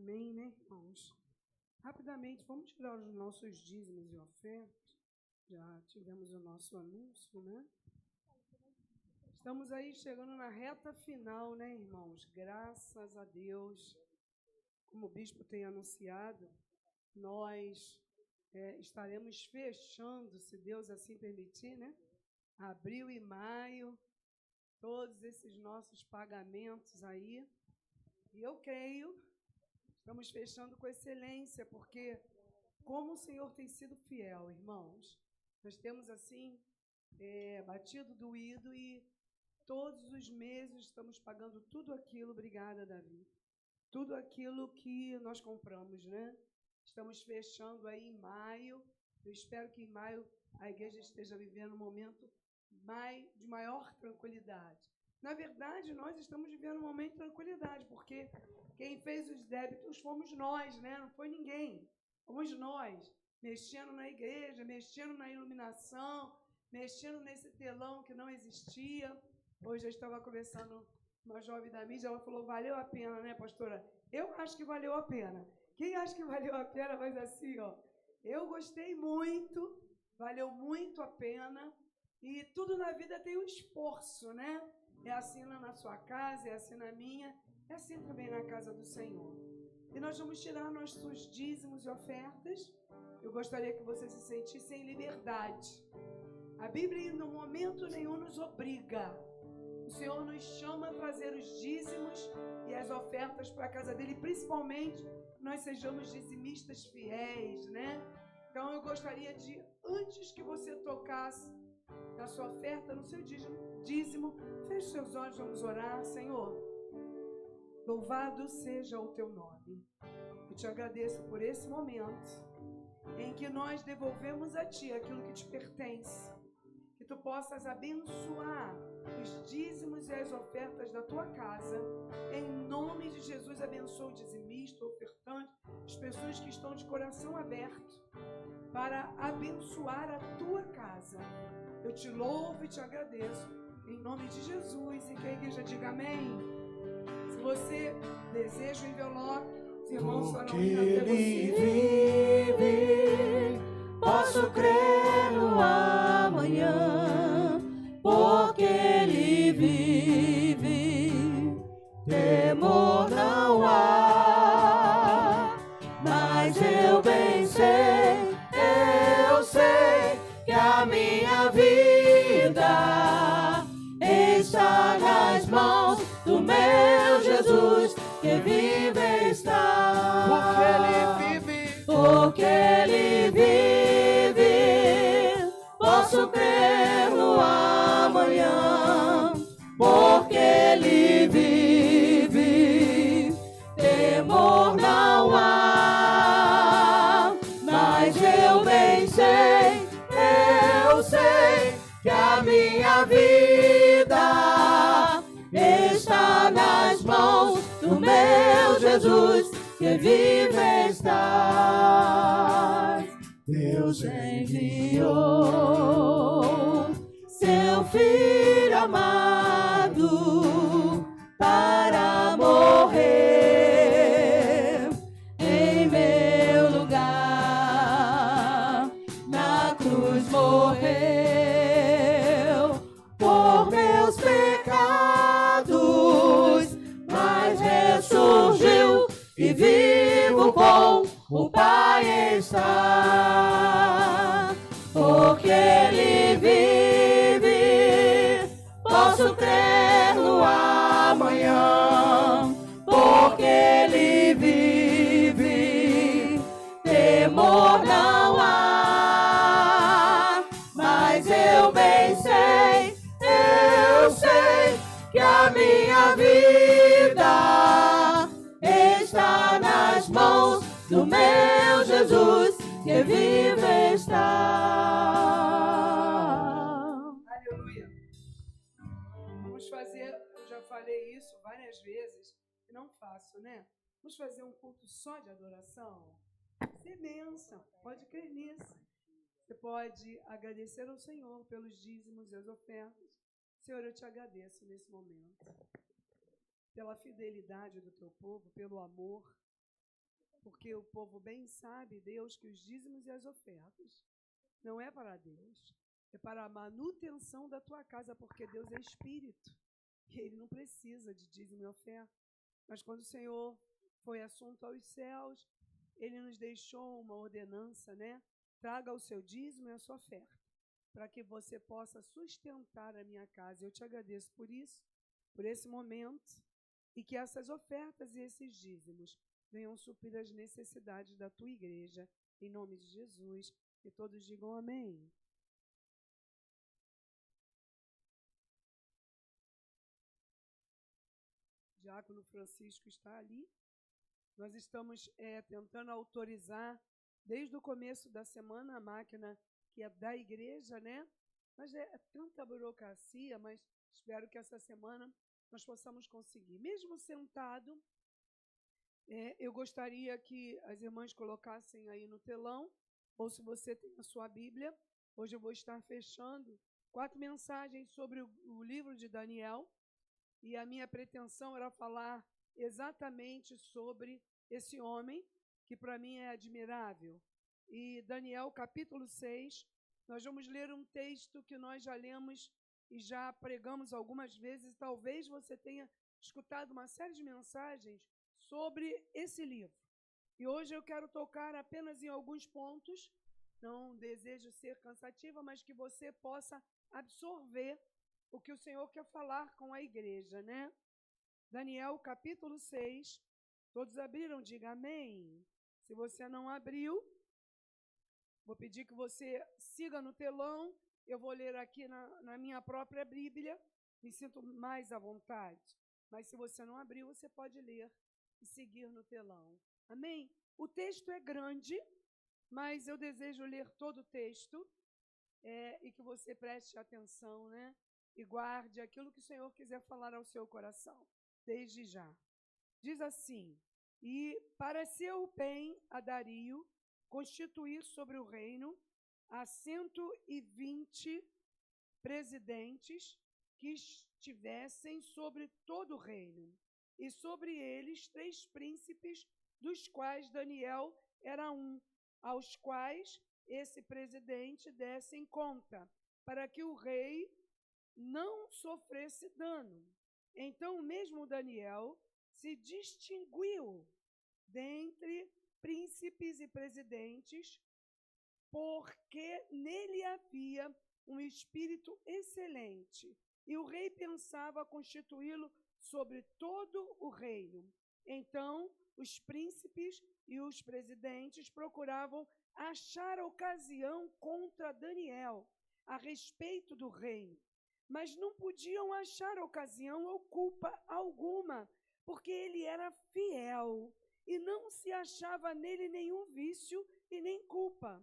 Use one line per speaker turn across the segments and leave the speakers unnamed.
Amém, né, irmãos? Rapidamente, vamos tirar os nossos dízimos e ofertas. Já tivemos o nosso anúncio, né? Estamos aí chegando na reta final, né, irmãos? Graças a Deus, como o bispo tem anunciado, nós estaremos fechando, se Deus assim permitir, né? Abril e maio, todos esses nossos pagamentos aí. E eu creio, estamos fechando com excelência, porque como o Senhor tem sido fiel, irmãos. Nós temos, assim, batido, doído e todos os meses estamos pagando tudo aquilo, obrigada, Davi, tudo aquilo que nós compramos, né? Estamos fechando aí em maio. Eu espero que em maio a igreja esteja vivendo um momento de maior tranquilidade. Na verdade, nós estamos vivendo um momento de tranquilidade, porque quem fez os débitos fomos nós, né? Não foi ninguém. Fomos nós, mexendo na igreja, mexendo na iluminação, mexendo nesse telão que não existia. Hoje eu estava conversando com uma jovem da mídia, ela falou, valeu a pena, né, pastora? Eu acho que valeu a pena. Quem acha que valeu a pena, mas assim, ó, eu gostei muito, valeu muito a pena. E tudo na vida tem um esforço, né? É assim lá na sua casa, é assim na minha, é assim também na casa do Senhor. E nós vamos tirar nossos dízimos e ofertas. Eu gostaria que você se sentisse em liberdade. A Bíblia, em momento nenhum, nos obriga. O Senhor nos chama a trazer os dízimos e as ofertas para a casa dele, principalmente nós sejamos dizimistas fiéis, né? Então eu gostaria de, antes que você tocasse na sua oferta, no seu dízimo, feche seus olhos, vamos orar. Senhor, louvado seja o teu nome. Eu te agradeço por esse momento em que nós devolvemos a ti aquilo que te pertence. Que tu possas abençoar os dízimos e as ofertas da tua casa. Em nome de Jesus, abençoa o dizimista, o ofertante, as pessoas que estão de coração aberto para abençoar a tua casa. Eu te louvo e te agradeço em nome de Jesus. E que a igreja diga amém. Se você deseja o envelope, os irmãos farão vir até você.
Ele vive, posso crer no amanhã, porque Ele vive, temor não há, mas eu bem sei, eu sei que a minha vida está nas mãos do meu Jesus, que vive está. Porque Ele vive, posso crer no amanhã, porque Ele vive, temor não há, mas eu bem sei, eu sei que a minha vida está nas mãos do meu Jesus, que vive está. Deus enviou seu Filho amado para morrer em meu lugar. Na cruz morreu por meus pecados, mas ressurgiu e vivo com o Pai está. Porque Ele vive, posso crer no amanhã, porque Ele vive, temor não há, mas eu bem sei, eu sei que a minha vida está nas mãos do meu Jesus, que vive está.
Aleluia. Vamos fazer, eu já falei isso várias vezes, e não faço, né? Vamos fazer um culto só de adoração? Ser bênção, pode crer nisso. Você pode agradecer ao Senhor pelos dízimos e as ofertas. Senhor, eu te agradeço nesse momento, pela fidelidade do teu povo, pelo amor. Porque o povo bem sabe, Deus, que os dízimos e as ofertas não é para Deus, é para a manutenção da tua casa, porque Deus é espírito e Ele não precisa de dízimo e oferta. Mas quando o Senhor foi assunto aos céus, Ele nos deixou uma ordenança, né? Traga o seu dízimo e a sua oferta, para que você possa sustentar a minha casa. Eu te agradeço por isso, por esse momento, e que essas ofertas e esses dízimos venham suprir as necessidades da tua igreja, em nome de Jesus, e todos digam amém. O Diácono Francisco está ali. Nós estamos tentando autorizar, desde o começo da semana, a máquina que é da igreja, né? Mas é tanta burocracia, mas espero que essa semana nós possamos conseguir. Mesmo sentado, eu gostaria que as irmãs colocassem aí no telão, ou se você tem a sua Bíblia, hoje eu vou estar fechando 4 mensagens sobre o livro de Daniel, e a minha pretensão era falar exatamente sobre esse homem, que para mim é admirável. E Daniel, capítulo 6, nós vamos ler um texto que nós já lemos e já pregamos algumas vezes. Talvez você tenha escutado uma série de mensagens sobre esse livro. E hoje eu quero tocar apenas em alguns pontos, não desejo ser cansativa, mas que você possa absorver o que o Senhor quer falar com a igreja, né? Daniel, capítulo 6, todos abriram? Diga amém. Se você não abriu, vou pedir que você siga no telão, eu vou ler aqui na minha própria Bíblia, me sinto mais à vontade. Mas se você não abriu, você pode ler e seguir no telão. Amém? O texto é grande, mas eu desejo ler todo o texto e que você preste atenção, né? E guarde aquilo que o Senhor quiser falar ao seu coração, desde já. Diz assim: e pareceu bem a Dario constituir sobre o reino a 120 presidentes que estivessem sobre todo o reino, e sobre eles 3 príncipes, dos quais Daniel era um, aos quais esse presidente dessem conta, para que o rei não sofresse dano. Então mesmo Daniel se distinguiu dentre príncipes e presidentes, porque nele havia um espírito excelente, e o rei pensava constituí-lo sobre todo o reino. Então os príncipes e os presidentes procuravam achar ocasião contra Daniel a respeito do reino, mas não podiam achar ocasião ou culpa alguma, porque ele era fiel e não se achava nele nenhum vício e nem culpa.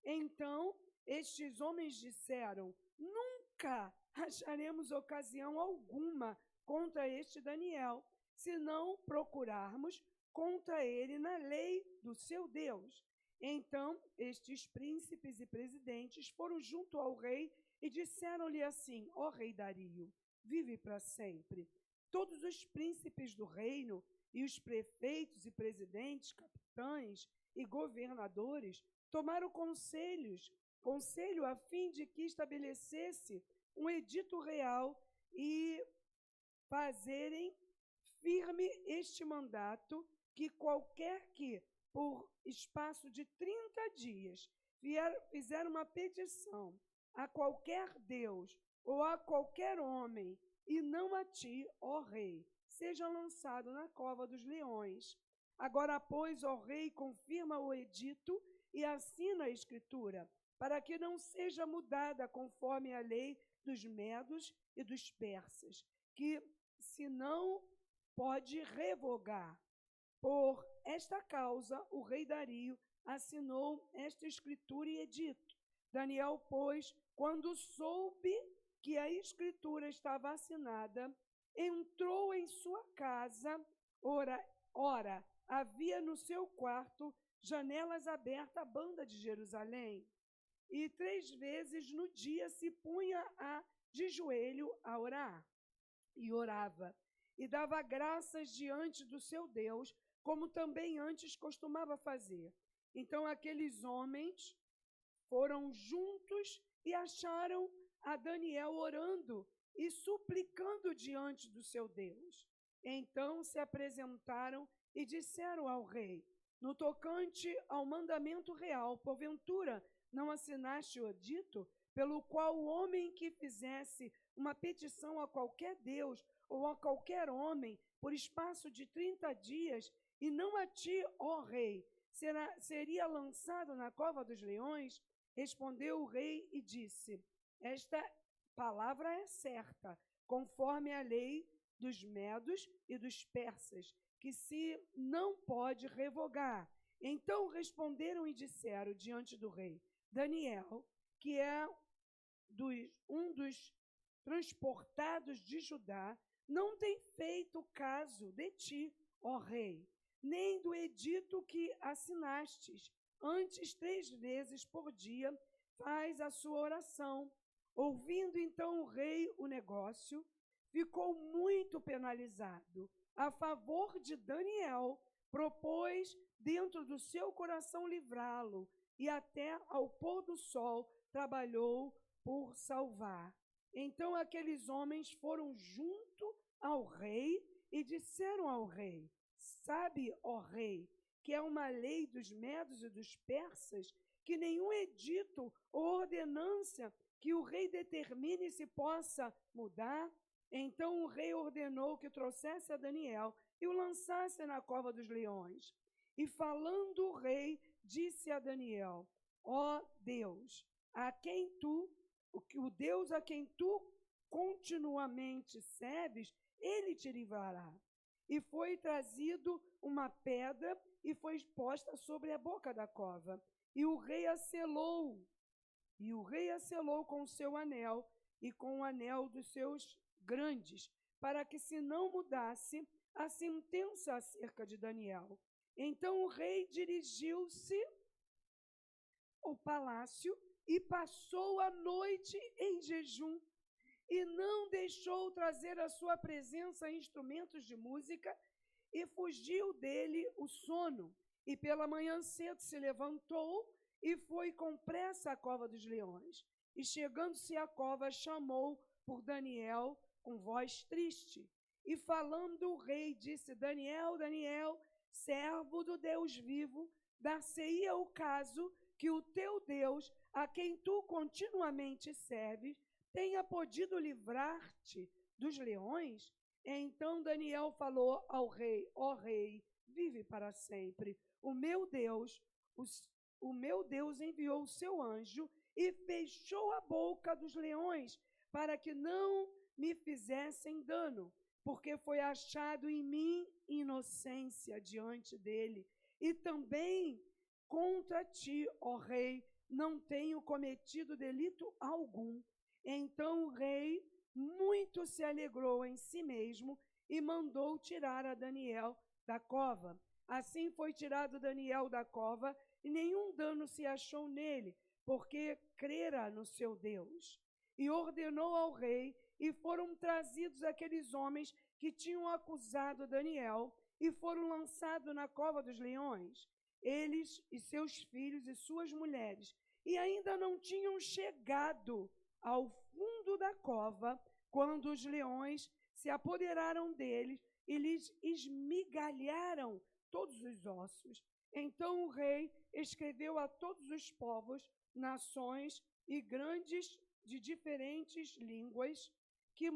Então estes homens disseram: nunca acharemos ocasião alguma contra este Daniel, se não procurarmos contra ele na lei do seu Deus. Então estes príncipes e presidentes foram junto ao rei e disseram-lhe assim: ó rei Dario, vive para sempre. Todos os príncipes do reino e os prefeitos e presidentes, capitães e governadores tomaram conselho a fim de que estabelecesse um edito real e fazerem firme este mandato, que qualquer que, por espaço de 30 dias, fizer uma petição a qualquer Deus ou a qualquer homem, e não a ti, ó rei, seja lançado na cova dos leões. Agora, pois, ó rei, confirma o edito e assina a escritura, para que não seja mudada conforme a lei dos medos e dos persas, que se não pode revogar. Por esta causa, o rei Dario assinou esta escritura e edito. Daniel, pois, quando soube que a escritura estava assinada, entrou em sua casa. Ora, havia no seu quarto janelas abertas à banda de Jerusalém, e 3 vezes no dia se punha de joelho a orar, e orava, e dava graças diante do seu Deus, como também antes costumava fazer. Então aqueles homens foram juntos e acharam a Daniel orando e suplicando diante do seu Deus. Então se apresentaram e disseram ao rei: no tocante ao mandamento real, porventura não assinaste o edito, pelo qual o homem que fizesse uma petição a qualquer Deus ou a qualquer homem por espaço de 30 dias, e não a ti, ó rei, seria lançado na cova dos leões? Respondeu o rei e disse: esta palavra é certa, conforme a lei dos medos e dos persas, que se não pode revogar. Então responderam e disseram diante do rei: Daniel, que é um dos transportados de Judá, não tem feito caso de ti, ó rei, nem do edito que assinastes. Antes, 3 vezes por dia, faz a sua oração. Ouvindo então o rei o negócio, ficou muito penalizado. A favor de Daniel, propôs dentro do seu coração livrá-lo, e até ao pôr do sol trabalhou por salvar. Então aqueles homens foram junto ao rei e disseram ao rei: sabe, ó rei, que é uma lei dos medos e dos persas, que nenhum edito ou ordenança que o rei determine se possa mudar? Então o rei ordenou que trouxesse a Daniel e o lançasse na cova dos leões. E falando o rei, disse a Daniel: ó Deus, o Deus a quem tu continuamente serves, ele te livrará. E foi trazido uma pedra e foi posta sobre a boca da cova. E o rei a selou com o seu anel e com o anel dos seus grandes, para que se não mudasse a sentença acerca de Daniel. Então o rei dirigiu-se ao palácio e passou a noite em jejum, e não deixou trazer à sua presença instrumentos de música, e fugiu dele o sono. E pela manhã cedo se levantou e foi com pressa à cova dos leões. E chegando-se à cova, chamou por Daniel com voz triste. E falando o rei, disse: Daniel, Daniel, servo do Deus vivo, dar-se-ia o caso que o teu Deus, a quem tu continuamente serves, tenha podido livrar-te dos leões? Então Daniel falou ao rei: ó rei, vive para sempre. O meu Deus enviou o seu anjo e fechou a boca dos leões para que não me fizessem dano, porque foi achado em mim inocência diante dele. E também contra ti, ó rei, não tenho cometido delito algum. Então o rei muito se alegrou em si mesmo e mandou tirar a Daniel da cova. Assim foi tirado Daniel da cova, e nenhum dano se achou nele, porque crera no seu Deus. E ordenou ao rei, e foram trazidos aqueles homens que tinham acusado Daniel, e foram lançados na cova dos leões, eles e seus filhos e suas mulheres, e ainda não tinham chegado ao fundo da cova, quando os leões se apoderaram deles e lhes esmigalharam todos os ossos. Então o rei escreveu a todos os povos, nações e grandes de diferentes línguas que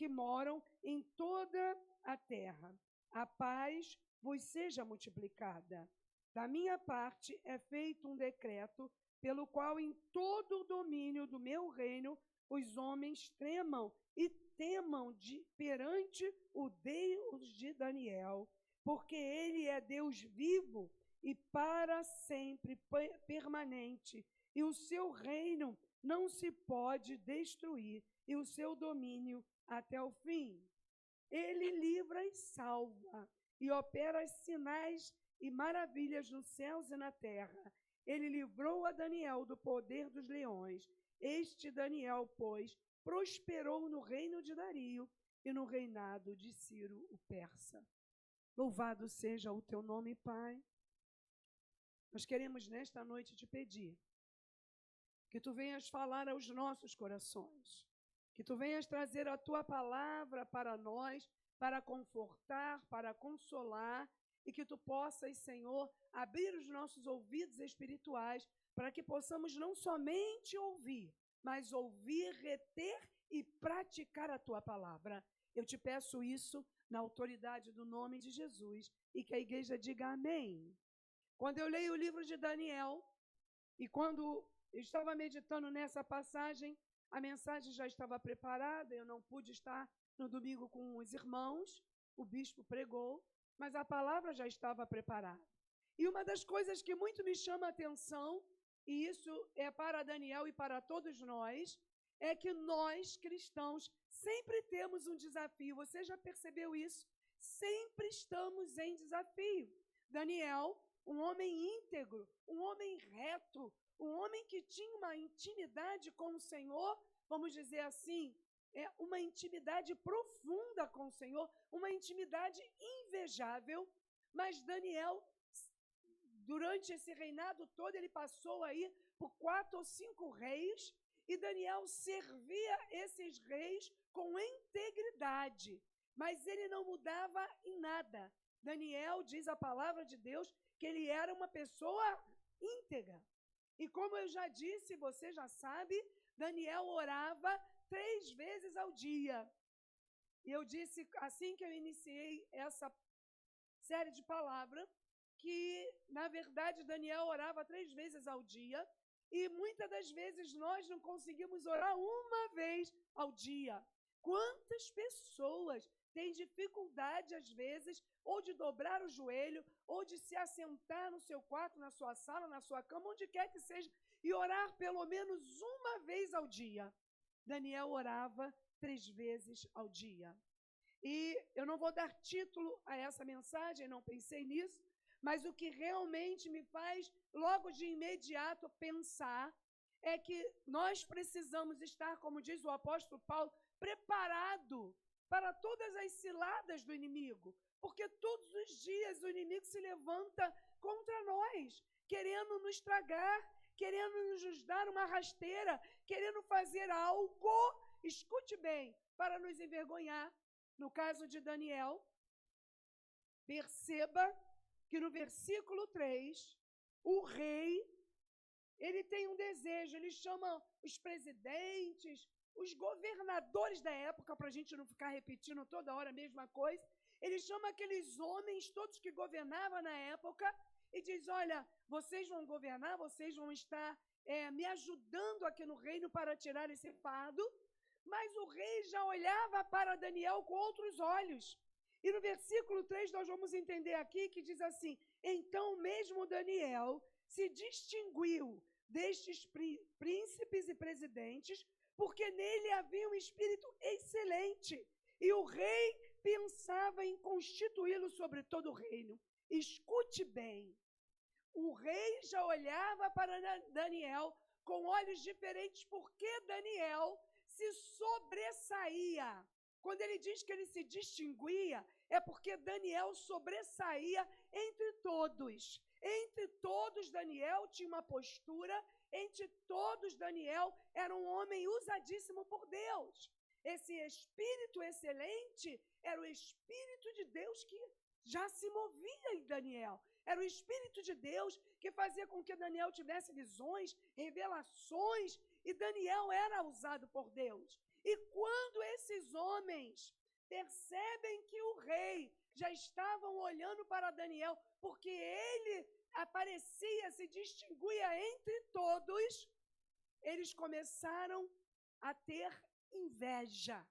moram em toda a terra: a paz vos seja multiplicada. Da minha parte é feito um decreto pelo qual em todo o domínio do meu reino os homens tremam e temam perante o Deus de Daniel, porque ele é Deus vivo e para sempre permanente, e o seu reino não se pode destruir, e o seu domínio até o fim. Ele livra e salva, e opera sinais e maravilhas nos céus e na terra. Ele livrou a Daniel do poder dos leões. Este Daniel, pois, prosperou no reino de Dario e no reinado de Ciro o persa. Louvado seja o teu nome, Pai. Nós queremos nesta noite te pedir que tu venhas falar aos nossos corações, que tu venhas trazer a tua palavra para nós, para confortar, para consolar, e que tu possas, Senhor, abrir os nossos ouvidos espirituais para que possamos não somente ouvir, mas ouvir, reter e praticar a tua palavra. Eu te peço isso na autoridade do nome de Jesus, e que a igreja diga amém. Quando eu leio o livro de Daniel, e quando eu estava meditando nessa passagem, a mensagem já estava preparada, eu não pude estar no domingo com os irmãos, o bispo pregou, mas a palavra já estava preparada. E uma das coisas que muito me chama a atenção, e isso é para Daniel e para todos nós, é que nós, cristãos, sempre temos um desafio. Você já percebeu isso? Sempre estamos em desafio. Daniel, um homem íntegro, um homem reto, um homem que tinha uma intimidade com o Senhor, vamos dizer assim, uma intimidade profunda com o Senhor, uma intimidade invejável, mas Daniel, durante esse reinado todo, ele passou aí por 4 ou 5 reis, e Daniel servia esses reis com integridade, mas ele não mudava em nada. Daniel, diz a palavra de Deus, que ele era uma pessoa íntegra. E como eu já disse, você já sabe, Daniel orava 3 vezes ao dia. E eu disse, assim que eu iniciei essa série de palavras, que, na verdade, Daniel orava 3 vezes ao dia, e muitas das vezes nós não conseguimos orar uma vez ao dia. Quantas pessoas têm dificuldade, às vezes, ou de dobrar o joelho, ou de se assentar no seu quarto, na sua sala, na sua cama, onde quer que seja, e orar pelo menos uma vez ao dia. Daniel orava 3 vezes ao dia. E eu não vou dar título a essa mensagem, não pensei nisso, mas o que realmente me faz, logo de imediato, pensar é que nós precisamos estar, como diz o apóstolo Paulo, preparado para todas as ciladas do inimigo, porque todos os dias o inimigo se levanta contra nós, querendo nos tragar, querendo nos dar uma rasteira, querendo fazer algo, escute bem, para nos envergonhar. No caso de Daniel, perceba que no versículo 3, o rei, ele tem um desejo, ele chama os presidentes, os governadores da época, para a gente não ficar repetindo toda hora a mesma coisa, ele chama aqueles homens todos que governavam na época e diz, olha, vocês vão governar, vocês vão estar me ajudando aqui no reino para tirar esse fardo, mas o rei já olhava para Daniel com outros olhos. E no versículo 3 nós vamos entender aqui que diz assim, então mesmo Daniel se distinguiu destes príncipes e presidentes, porque nele havia um espírito excelente, e o rei pensava em constituí-lo sobre todo o reino. Escute bem, o rei já olhava para Daniel com olhos diferentes, porque Daniel se sobressaía. Quando ele diz que ele se distinguia, é porque Daniel sobressaía entre todos. Entre todos, Daniel tinha uma postura, entre todos, Daniel era um homem usadíssimo por Deus. Esse espírito excelente era o Espírito de Deus que já se movia em Daniel. Era o Espírito de Deus que fazia com que Daniel tivesse visões, revelações, e Daniel era usado por Deus. E quando esses homens percebem que o rei já estavam olhando para Daniel, porque ele aparecia, se distinguia entre todos, eles começaram a ter inveja,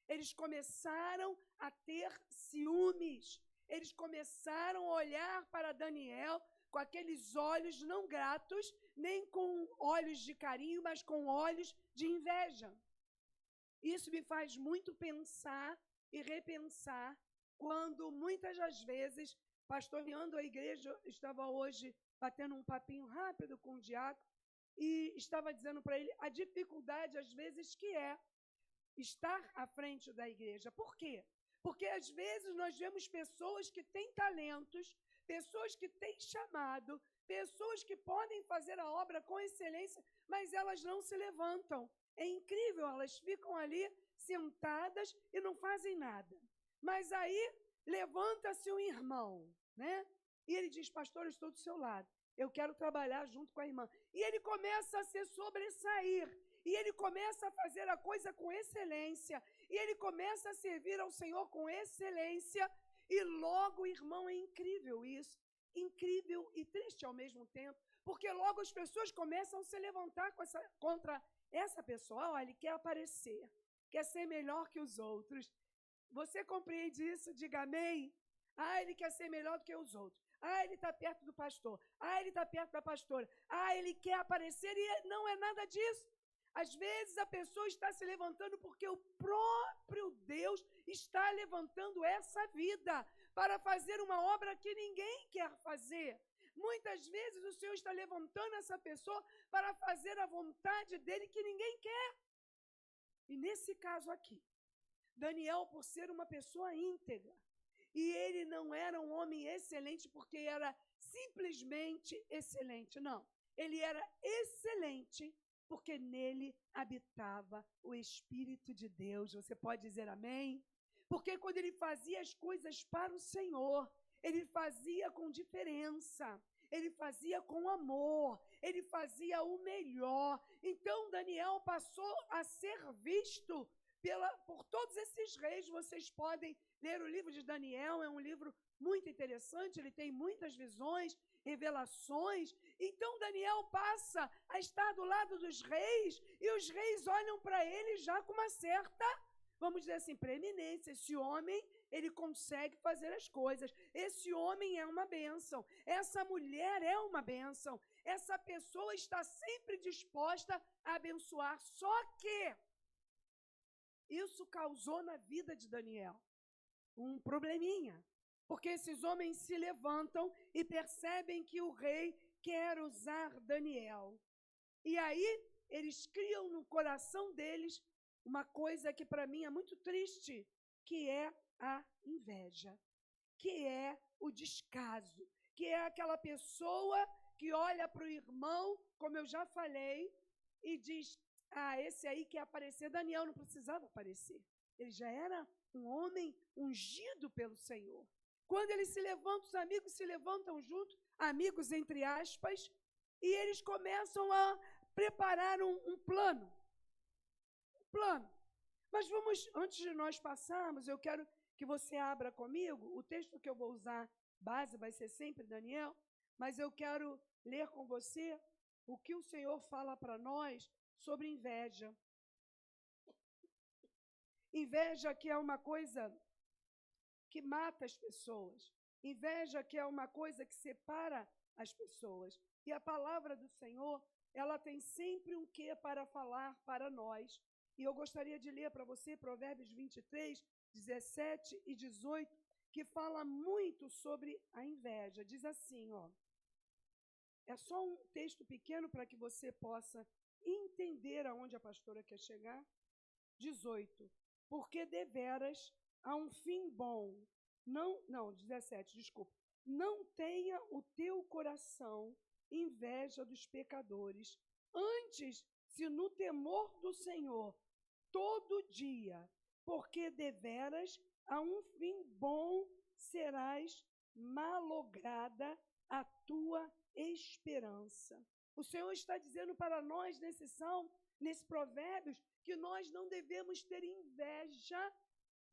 eles começaram a ter ciúmes, eles começaram a olhar para Daniel com aqueles olhos não gratos, nem com olhos de carinho, mas com olhos de inveja. Isso me faz muito pensar e repensar quando muitas das vezes, pastoreando a igreja, estava hoje batendo um papinho rápido com o diácono e estava dizendo para ele a dificuldade às vezes que é estar à frente da igreja. Por quê? Porque às vezes nós vemos pessoas que têm talentos, pessoas que têm chamado, pessoas que podem fazer a obra com excelência, mas elas não se levantam. É incrível, elas ficam ali sentadas e não fazem nada. Mas aí levanta-se um irmão, né? E ele diz: pastor, eu estou do seu lado, eu quero trabalhar junto com a irmã. E ele começa a se sobressair, e ele começa a fazer a coisa com excelência, e ele começa a servir ao Senhor com excelência, e logo, irmão, é incrível isso, incrível e triste ao mesmo tempo, porque logo as pessoas começam a se levantar contra essa pessoa. Olha, ele quer aparecer, quer ser melhor que os outros. Você compreende isso? Diga amém. Ele quer ser melhor do que os outros. Ele está perto do pastor. Ele está perto da pastora. Ele quer aparecer, e não é nada disso. Às vezes a pessoa está se levantando porque o próprio Deus está levantando essa vida para fazer uma obra que ninguém quer fazer. Muitas vezes o Senhor está levantando essa pessoa para fazer a vontade dele que ninguém quer. E nesse caso aqui, Daniel, por ser uma pessoa íntegra, e ele não era um homem excelente porque era simplesmente excelente, não. Ele era excelente porque nele habitava o Espírito de Deus. Você pode dizer amém? Porque quando ele fazia as coisas para o Senhor, ele fazia com diferença, ele fazia com amor, ele fazia o melhor. Então Daniel passou a ser visto por todos esses reis. Vocês podem ler o livro de Daniel, é um livro muito interessante, ele tem muitas visões, revelações. Então Daniel passa a estar do lado dos reis, e os reis olham para ele já com uma certa, vamos dizer assim, preeminência. Esse homem, ele consegue fazer as coisas, esse homem é uma bênção, essa mulher é uma bênção, essa pessoa está sempre disposta a abençoar. Só que isso causou na vida de Daniel um probleminha, porque esses homens se levantam e percebem que o rei quer usar Daniel. E aí eles criam no coração deles uma coisa que para mim é muito triste, que é a inveja, que é o descaso, que é aquela pessoa que olha para o irmão, como eu já falei, e diz: esse aí quer aparecer. Daniel não precisava aparecer, ele já era um homem ungido pelo Senhor. Quando ele se levanta, os amigos se levantam junto, amigos entre aspas, e eles começam a preparar um plano. Mas antes de nós passarmos, eu quero que você abra comigo. O texto que eu vou usar, base, vai ser sempre Daniel, mas eu quero ler com você o que o Senhor fala para nós sobre inveja. Inveja, que é uma coisa que mata as pessoas. Inveja, que é uma coisa que separa as pessoas. E a palavra do Senhor, ela tem sempre um quê para falar para nós. E eu gostaria de ler para você Provérbios 23, 17 e 18, que fala muito sobre a inveja. Diz assim, é só um texto pequeno para que você possa entender aonde a pastora quer chegar. 18. Porque deveras há um fim bom. 17, desculpa. Não tenha o teu coração inveja dos pecadores. Antes, se no temor do Senhor todo dia, porque deveras a um fim bom serás malograda a tua esperança. O Senhor está dizendo para nós nesse Provérbios, que nós não devemos ter inveja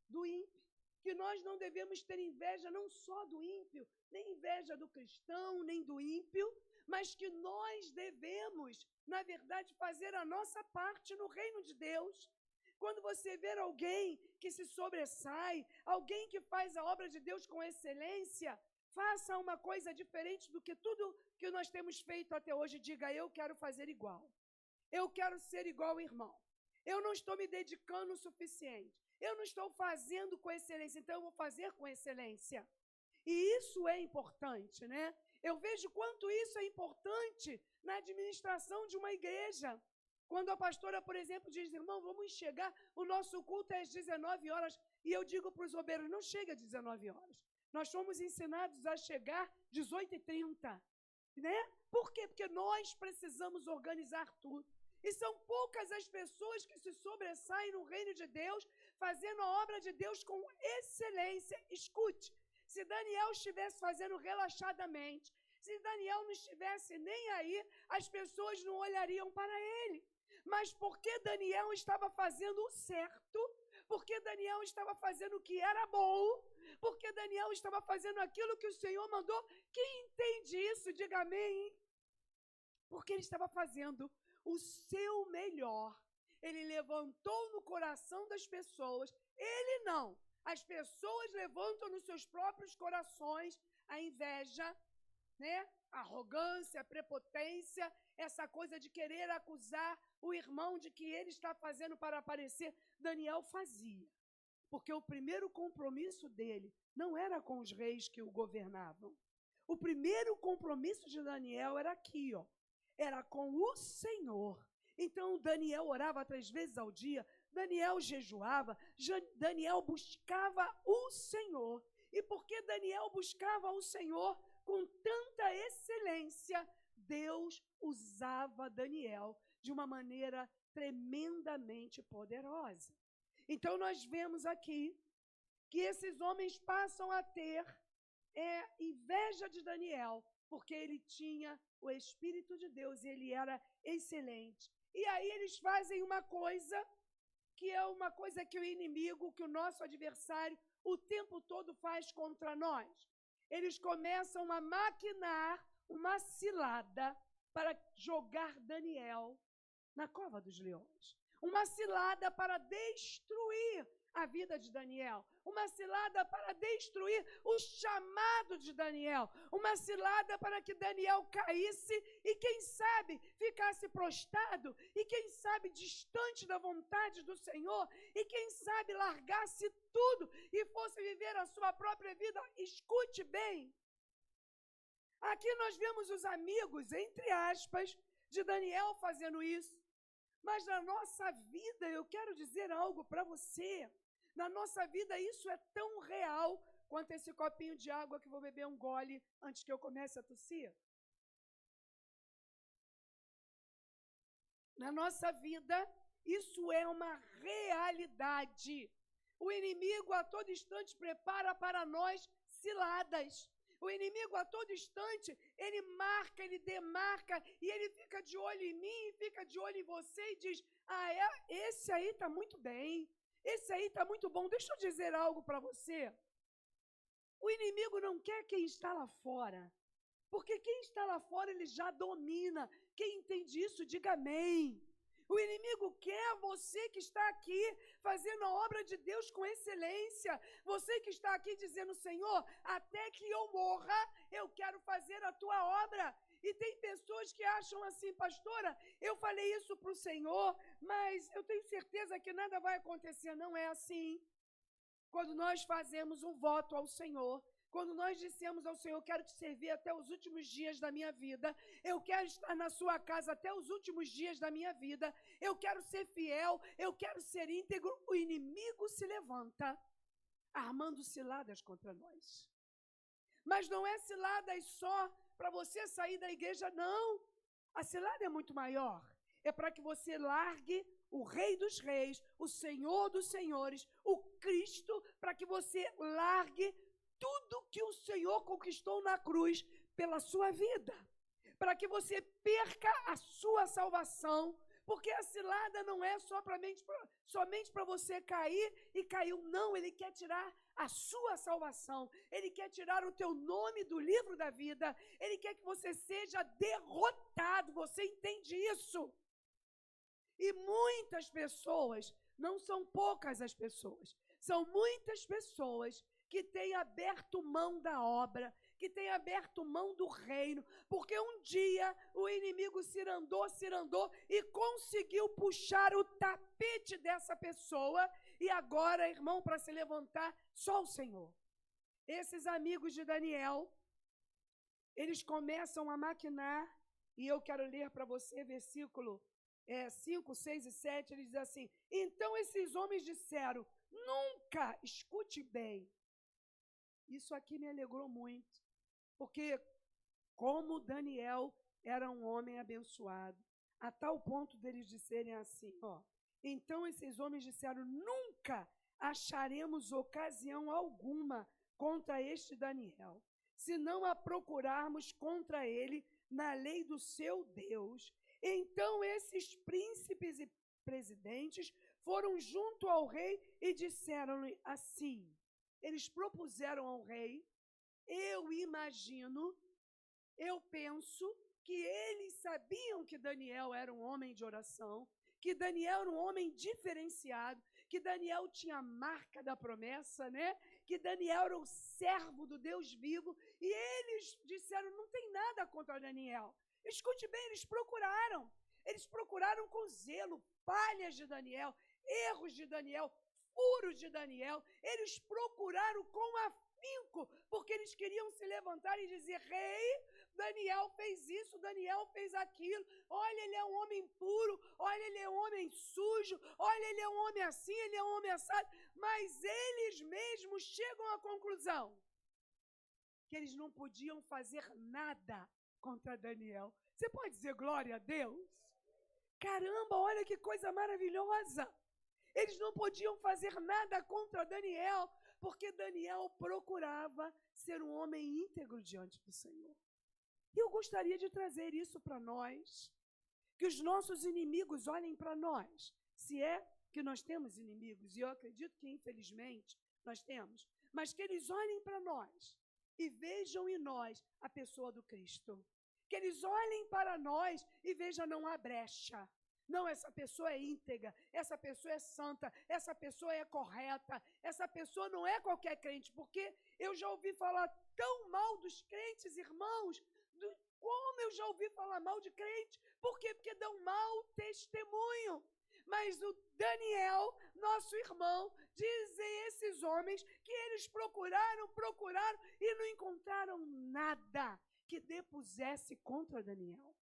do ímpio, que nós não devemos ter inveja não só do ímpio, nem inveja do cristão, nem do ímpio, mas que nós devemos, na verdade, fazer a nossa parte no reino de Deus. Quando você ver alguém que se sobressai, alguém que faz a obra de Deus com excelência, faça uma coisa diferente do que tudo que nós temos feito até hoje. Diga: eu quero fazer igual. Eu quero ser igual ao irmão. Eu não estou me dedicando o suficiente. Eu não estou fazendo com excelência, então eu vou fazer com excelência. E isso é importante, né? Eu vejo quanto isso é importante na administração de uma igreja. Quando a pastora, por exemplo, diz: irmão, vamos chegar, o nosso culto é às 19 horas. E eu digo para os obreiros, não chega às 19 horas. Nós fomos ensinados a chegar às 18h30. Né? Por quê? Porque nós precisamos organizar tudo. E são poucas as pessoas que se sobressaem no reino de Deus, fazendo a obra de Deus com excelência. Escute, se Daniel estivesse fazendo relaxadamente, se Daniel não estivesse nem aí, as pessoas não olhariam para ele. Mas porque Daniel estava fazendo o certo, porque Daniel estava fazendo o que era bom, porque Daniel estava fazendo aquilo que o Senhor mandou. Quem entende isso, diga amém. Porque ele estava fazendo o seu melhor. Ele levantou no coração das pessoas, ele não. As pessoas levantam nos seus próprios corações a inveja, né? A arrogância, a prepotência, essa coisa de querer acusar o irmão de que ele está fazendo para aparecer. Daniel fazia, porque o primeiro compromisso dele não era com os reis que o governavam. O primeiro compromisso de Daniel era aqui, ó. Era com o Senhor. Então Daniel orava 3 vezes ao dia, Daniel jejuava, Daniel buscava o Senhor. E porque Daniel buscava o Senhor com tanta excelência, Deus usava Daniel de uma maneira tremendamente poderosa. Então nós vemos aqui que esses homens passam a ter inveja de Daniel, porque ele tinha o Espírito de Deus e ele era excelente. E aí eles fazem uma coisa, que é uma coisa que o inimigo, que o nosso adversário, o tempo todo faz contra nós. Eles começam a maquinar uma cilada para jogar Daniel na cova dos leões. Uma cilada para destruir a vida de Daniel. Uma cilada para destruir o chamado de Daniel. Uma cilada para que Daniel caísse e, quem sabe, ficasse prostrado. E, quem sabe, distante da vontade do Senhor. E, quem sabe, largasse tudo e fosse viver a sua própria vida. Escute bem. Aqui nós vemos os amigos, entre aspas, de Daniel fazendo isso. Mas na nossa vida, eu quero dizer algo para você. Na nossa vida, isso é tão real quanto esse copinho de água que vou beber um gole antes que eu comece a tossir. Na nossa vida, isso é uma realidade. O inimigo a todo instante prepara para nós ciladas. O inimigo a todo instante, ele marca, ele demarca, e ele fica de olho em mim, fica de olho em você e diz, esse aí está muito bem, esse aí está muito bom. Deixa eu dizer algo para você. O inimigo não quer quem está lá fora, porque quem está lá fora, ele já domina. Quem entende isso, diga amém. O inimigo quer você que está aqui fazendo a obra de Deus com excelência. Você que está aqui dizendo, Senhor, até que eu morra, eu quero fazer a tua obra. E tem pessoas que acham assim, pastora, eu falei isso para o Senhor, mas eu tenho certeza que nada vai acontecer. Não é assim. Quando nós fazemos um voto ao Senhor, quando nós dissemos ao Senhor, eu quero te servir até os últimos dias da minha vida, eu quero estar na sua casa até os últimos dias da minha vida, eu quero ser fiel, eu quero ser íntegro, o inimigo se levanta, armando ciladas contra nós. Mas não é ciladas só para você sair da igreja, não. A cilada é muito maior. É para que você largue o Rei dos Reis, o Senhor dos Senhores, o Cristo, para que você largue tudo que o Senhor conquistou na cruz pela sua vida, para que você perca a sua salvação, porque a cilada não é somente para você cair e caiu, não, ele quer tirar a sua salvação, ele quer tirar o teu nome do livro da vida, ele quer que você seja derrotado, você entende isso? E muitas pessoas, não são poucas as pessoas, são muitas pessoas que tem aberto mão da obra, que tem aberto mão do reino, porque um dia o inimigo cirandou e conseguiu puxar o tapete dessa pessoa, e agora, irmão, para se levantar, só o Senhor. Esses amigos de Daniel, eles começam a maquinar, e eu quero ler para você versículo 5, 6 e 7, ele diz assim, então esses homens disseram, nunca, escute bem, isso aqui me alegrou muito, porque como Daniel era um homem abençoado, a tal ponto deles disserem assim, ó, então esses homens disseram, nunca acharemos ocasião alguma contra este Daniel, se não a procurarmos contra ele na lei do seu Deus. Então esses príncipes e presidentes foram junto ao rei e disseram-lhe assim, eles propuseram ao rei, eu imagino, eu penso que eles sabiam que Daniel era um homem de oração, que Daniel era um homem diferenciado, que Daniel tinha a marca da promessa, né? Que Daniel era o servo do Deus vivo, e eles disseram, não tem nada contra Daniel. Escute bem, eles procuraram com zelo, falhas de Daniel, erros de Daniel, furos de Daniel, eles procuraram com afinco, porque eles queriam se levantar e dizer, rei, Daniel fez isso, Daniel fez aquilo, olha, ele é um homem puro, olha, ele é um homem sujo, olha, ele é um homem assim, ele é um homem assado, mas eles mesmos chegam à conclusão que eles não podiam fazer nada contra Daniel. Você pode dizer glória a Deus? Caramba, olha que coisa maravilhosa! Eles não podiam fazer nada contra Daniel, porque Daniel procurava ser um homem íntegro diante do Senhor. E eu gostaria de trazer isso para nós, que os nossos inimigos olhem para nós, se é que nós temos inimigos, e eu acredito que infelizmente nós temos, mas que eles olhem para nós e vejam em nós a pessoa do Cristo. Que eles olhem para nós e vejam, não há brecha. Não, essa pessoa é íntegra, essa pessoa é santa, essa pessoa é correta, essa pessoa não é qualquer crente, porque eu já ouvi falar tão mal dos crentes, irmãos, como eu já ouvi falar mal de crente, por quê? Porque dão mau testemunho. Mas o Daniel, nosso irmão, dizem esses homens que eles procuraram e não encontraram nada que depusesse contra Daniel.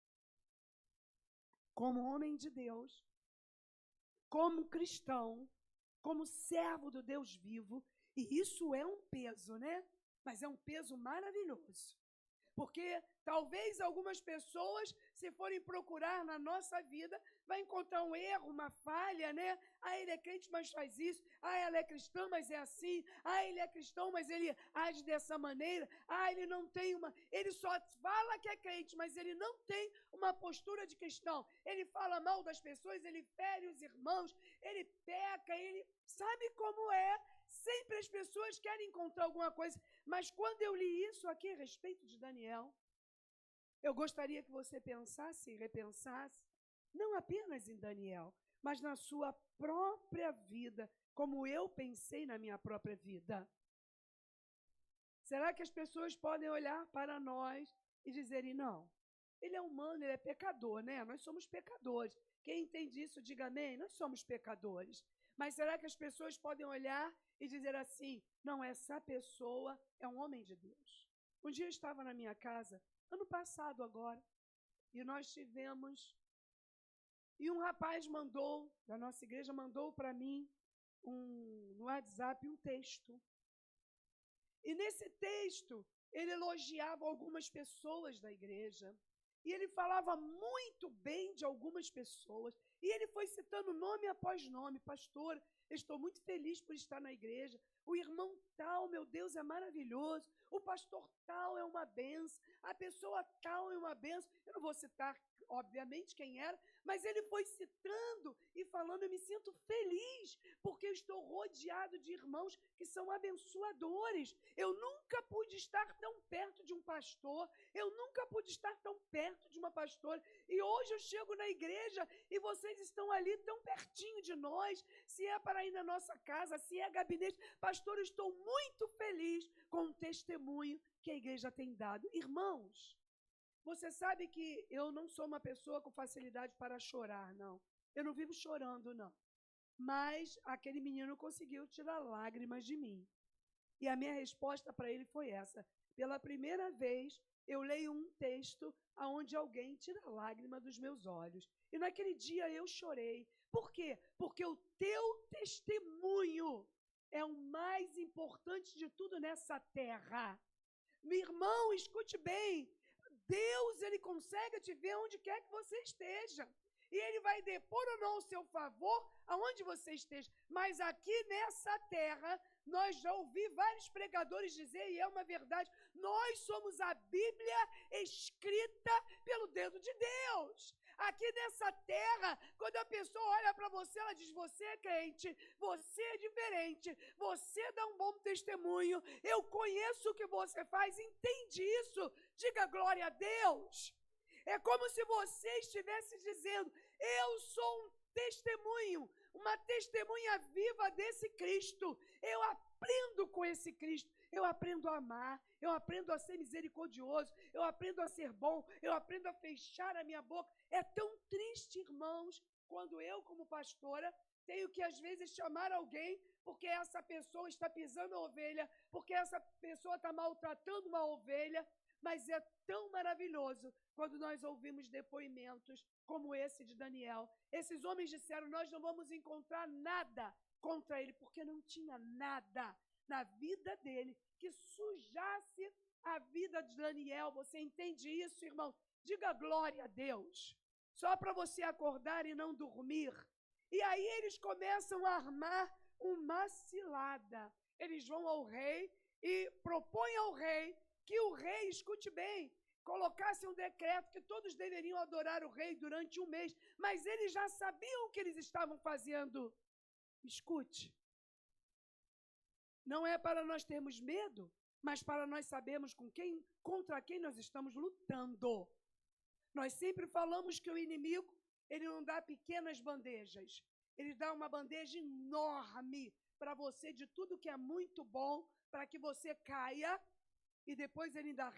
Como homem de Deus, como cristão, como servo do Deus vivo, e isso é um peso, né? Mas é um peso maravilhoso. Porque talvez algumas pessoas, se forem procurar na nossa vida, vai encontrar um erro, uma falha, né? Ah, ele é crente, mas faz isso. Ah, ela é cristã, mas é assim. Ah, ele é cristão, mas ele age dessa maneira. Ah, ele não tem uma... Ele só fala que é crente, mas ele não tem uma postura de cristão. Ele fala mal das pessoas, ele fere os irmãos, ele peca, ele... Sabe como é? Sempre as pessoas querem encontrar alguma coisa, mas quando eu li isso aqui a respeito de Daniel, eu gostaria que você pensasse e repensasse, não apenas em Daniel, mas na sua própria vida, como eu pensei na minha própria vida. Será que as pessoas podem olhar para nós e dizerem, não, ele é humano, ele é pecador, né? Nós somos pecadores. Quem entende isso, diga amém, nós somos pecadores. Mas será que as pessoas podem olhar e dizer assim, não, essa pessoa é um homem de Deus? Um dia eu estava na minha casa, ano passado agora, e nós tivemos, e um rapaz mandou, da nossa igreja, mandou para mim, no WhatsApp, um texto. E nesse texto, ele elogiava algumas pessoas da igreja, e ele falava muito bem de algumas pessoas, e ele foi citando nome após nome, pastor, estou muito feliz por estar na igreja, o irmão tal, meu Deus, é maravilhoso, o pastor tal é uma benção, a pessoa tal é uma benção, eu não vou citar, obviamente, quem era, mas ele foi citando e falando, eu me sinto feliz, porque eu estou rodeado de irmãos que são abençoadores, eu nunca pude estar tão perto de um pastor, eu nunca pude estar tão perto de uma pastora, e hoje eu chego na igreja e vocês estão ali tão pertinho de nós, se é para ir na nossa casa, se é gabinete, pastor, eu estou muito feliz com o testemunho que a igreja tem dado. Irmãos, você sabe que eu não sou uma pessoa com facilidade para chorar, não. Eu não vivo chorando, não. Mas aquele menino conseguiu tirar lágrimas de mim. E a minha resposta para ele foi essa. Pela primeira vez, eu leio um texto onde alguém tira lágrima dos meus olhos. E naquele dia eu chorei. Por quê? Porque o teu testemunho é o mais importante de tudo nessa terra. Meu irmão, escute bem. Deus, ele consegue te ver onde quer que você esteja. E ele vai depor ou não o seu favor aonde você esteja. Mas aqui nessa terra, nós já ouvi vários pregadores dizer, e é uma verdade, nós somos a Bíblia escrita pelo dedo de Deus. Aqui nessa terra, quando a pessoa olha para você, ela diz, você é crente, você é diferente, você dá um bom testemunho, eu conheço o que você faz, entende isso? Diga glória a Deus. É como se você estivesse dizendo, eu sou um testemunho, uma testemunha viva desse Cristo. Eu aprendo com esse Cristo, eu aprendo a amar, eu aprendo a ser misericordioso, eu aprendo a ser bom, eu aprendo a fechar a minha boca. É tão triste, irmãos, quando eu, como pastora, tenho que às vezes chamar alguém porque essa pessoa está pisando a ovelha, porque essa pessoa está maltratando uma ovelha. Mas é tão maravilhoso quando nós ouvimos depoimentos como esse de Daniel. Esses homens disseram, nós não vamos encontrar nada contra ele, porque não tinha nada na vida dele que sujasse a vida de Daniel. Você entende isso, irmão? Diga glória a Deus. Só para você acordar e não dormir. E aí eles começam a armar uma cilada. Eles vão ao rei e propõem ao rei que o rei, escute bem, colocasse um decreto que todos deveriam adorar o rei durante um mês, mas eles já sabiam o que eles estavam fazendo. Escute, não é para nós termos medo, mas para nós sabermos contra quem nós estamos lutando. Nós sempre falamos que o inimigo, ele não dá pequenas bandejas, ele dá uma bandeja enorme para você de tudo que é muito bom, para que você caia, e depois ele ainda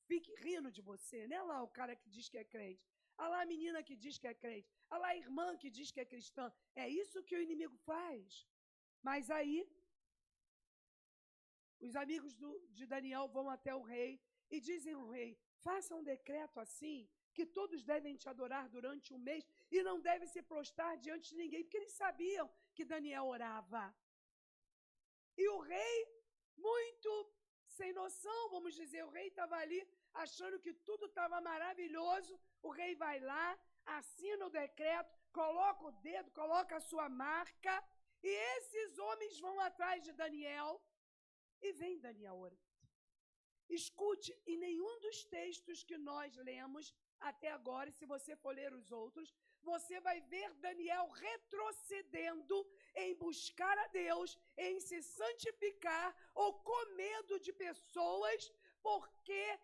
fique rindo de você. Não é lá o cara que diz que é crente. Olha lá a menina que diz que é crente. Olha lá a irmã que diz que é cristã. É isso que o inimigo faz. Mas aí, os amigos de Daniel vão até o rei e dizem ao rei, faça um decreto assim, que todos devem te adorar durante um mês e não devem se prostrar diante de ninguém, porque eles sabiam que Daniel orava. E o rei, muito sem noção, vamos dizer, o rei estava ali achando que tudo estava maravilhoso, o rei vai lá, assina o decreto, coloca o dedo, coloca a sua marca, e esses homens vão atrás de Daniel, e vem Daniel orando. Escute, em nenhum dos textos que nós lemos até agora, e se você for ler os outros, você vai ver Daniel retrocedendo em buscar a Deus, em se santificar ou com medo de pessoas, porque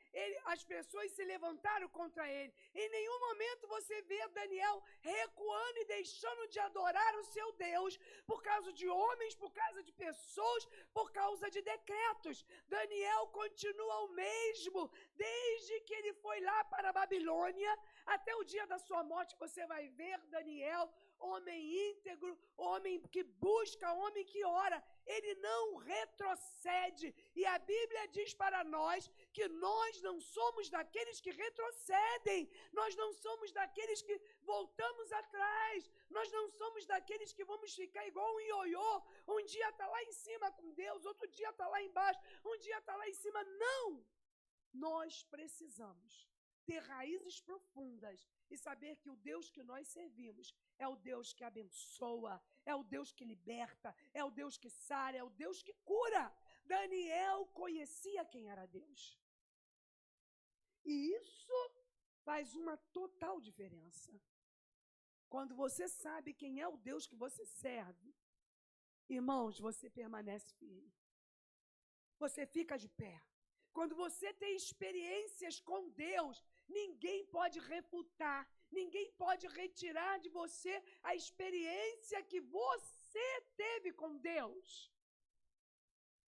as pessoas se levantaram contra ele. Em nenhum momento você vê Daniel recuando e deixando de adorar o seu Deus por causa de homens, por causa de pessoas, por causa de decretos. Daniel continua o mesmo, desde que ele foi lá para a Babilônia, até o dia da sua morte. Você vai ver Daniel, homem íntegro, homem que busca, homem que ora. Ele não retrocede. E a Bíblia diz para nós que nós não somos daqueles que retrocedem. Nós não somos daqueles que voltamos atrás. Nós não somos daqueles que vamos ficar igual um ioiô. Um dia está lá em cima com Deus, outro dia está lá embaixo, um dia está lá em cima. Não! Nós precisamos ter raízes profundas e saber que o Deus que nós servimos é o Deus que abençoa, é o Deus que liberta, é o Deus que sara, é o Deus que cura. Daniel conhecia quem era Deus. E isso faz uma total diferença. Quando você sabe quem é o Deus que você serve, irmãos, você permanece firme. Você fica de pé. Quando você tem experiências com Deus, ninguém pode refutar, ninguém pode retirar de você a experiência que você teve com Deus.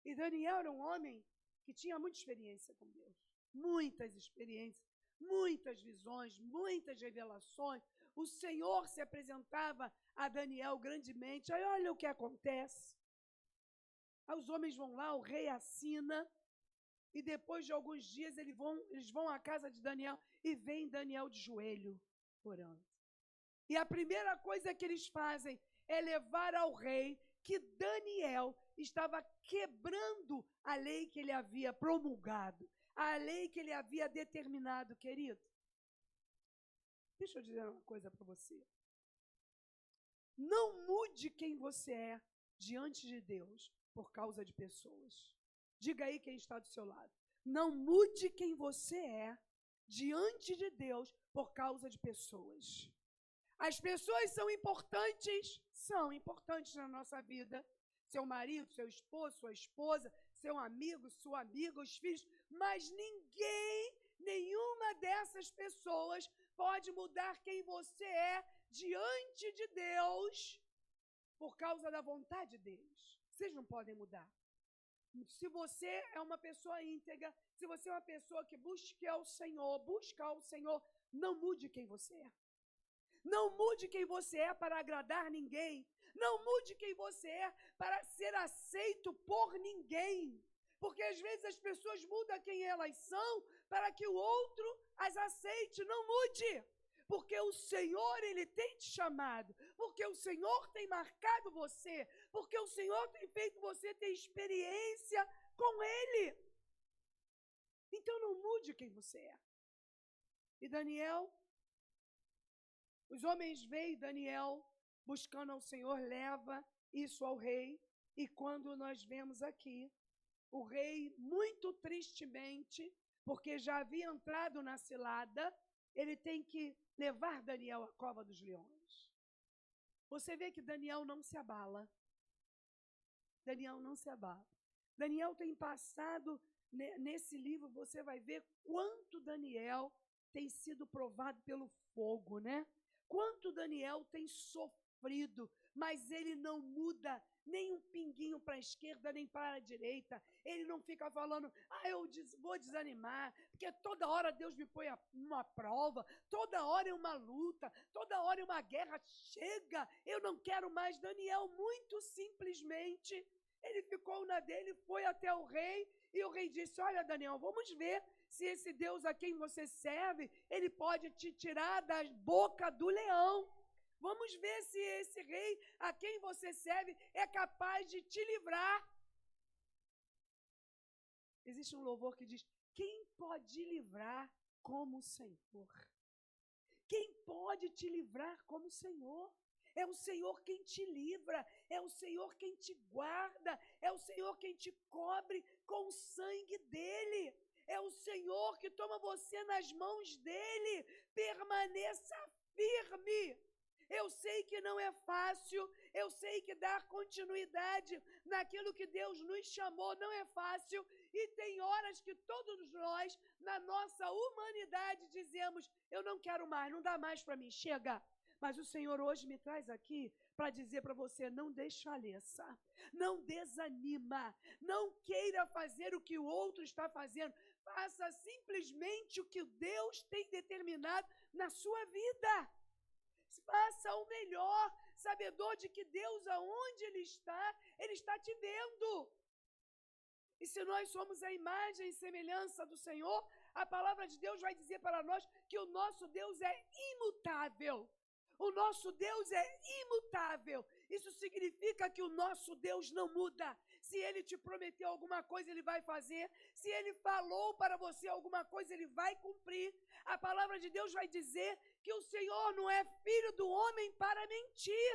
E Daniel era um homem que tinha muita experiência com Deus. Muitas experiências, muitas visões, muitas revelações. O Senhor se apresentava a Daniel grandemente. Aí olha o que acontece. Aí os homens vão lá, o rei assina. E depois de alguns dias eles vão à casa de Daniel e vem Daniel de joelho, orando. E a primeira coisa que eles fazem é levar ao rei que Daniel estava quebrando a lei que ele havia promulgado, a lei que ele havia determinado, querido. Deixa eu dizer uma coisa para você. Não mude quem você é diante de Deus por causa de pessoas. Diga aí quem está do seu lado. Não mude quem você é diante de Deus por causa de pessoas. As pessoas são importantes na nossa vida. Seu marido, seu esposo, sua esposa, seu amigo, sua amiga, os filhos. Mas nenhuma dessas pessoas pode mudar quem você é diante de Deus por causa da vontade deles. Vocês não podem mudar. Se você é uma pessoa íntegra, se você é uma pessoa que busca ao Senhor, não mude quem você é. Não mude quem você é para agradar ninguém. Não mude quem você é para ser aceito por ninguém. Porque às vezes as pessoas mudam quem elas são para que o outro as aceite. Não mude. Porque o Senhor, Ele tem te chamado. Porque o Senhor tem marcado você. Porque o Senhor tem feito você ter experiência com Ele. Então não mude quem você é. E Daniel, os homens veem Daniel buscando ao Senhor, leva isso ao rei. E quando nós vemos aqui, o rei, muito tristemente, porque já havia entrado na cilada, ele tem que levar Daniel à cova dos leões. Você vê que Daniel não se abala. Daniel não se abala. Daniel tem passado, nesse livro você vai ver quanto Daniel tem sido provado pelo fogo, né? Quanto Daniel tem sofrido, mas ele não muda nem um pinguinho para a esquerda, nem para a direita. Ele não fica falando, eu vou desanimar, porque toda hora Deus me põe uma prova, toda hora é uma luta, toda hora é uma guerra. Chega, eu não quero mais. Daniel, muito simplesmente, ele ficou na dele, foi até o rei, e o rei disse, olha, Daniel, vamos ver se esse Deus a quem você serve, ele pode te tirar da boca do leão. Vamos ver se esse rei a quem você serve é capaz de te livrar. Existe um louvor que diz, quem pode livrar como o Senhor? Quem pode te livrar como o Senhor? É o Senhor quem te livra, é o Senhor quem te guarda, é o Senhor quem te cobre com o sangue dele. É o Senhor que toma você nas mãos dele. Permaneça firme. Eu sei que não é fácil, eu sei que dar continuidade naquilo que Deus nos chamou não é fácil, e tem horas que todos nós, na nossa humanidade, dizemos, eu não quero mais, não dá mais para mim, chega. Mas o Senhor hoje me traz aqui para dizer para você, não desfaleça, não desanima, não queira fazer o que o outro está fazendo, faça simplesmente o que Deus tem determinado na sua vida. Faça o melhor, sabedor de que Deus, aonde Ele está te vendo. E se nós somos a imagem e semelhança do Senhor, a palavra de Deus vai dizer para nós que o nosso Deus é imutável. O nosso Deus é imutável. Isso significa que o nosso Deus não muda. Se Ele te prometeu alguma coisa, Ele vai fazer. Se Ele falou para você alguma coisa, Ele vai cumprir. A palavra de Deus vai dizer que o Senhor não é filho do homem para mentir.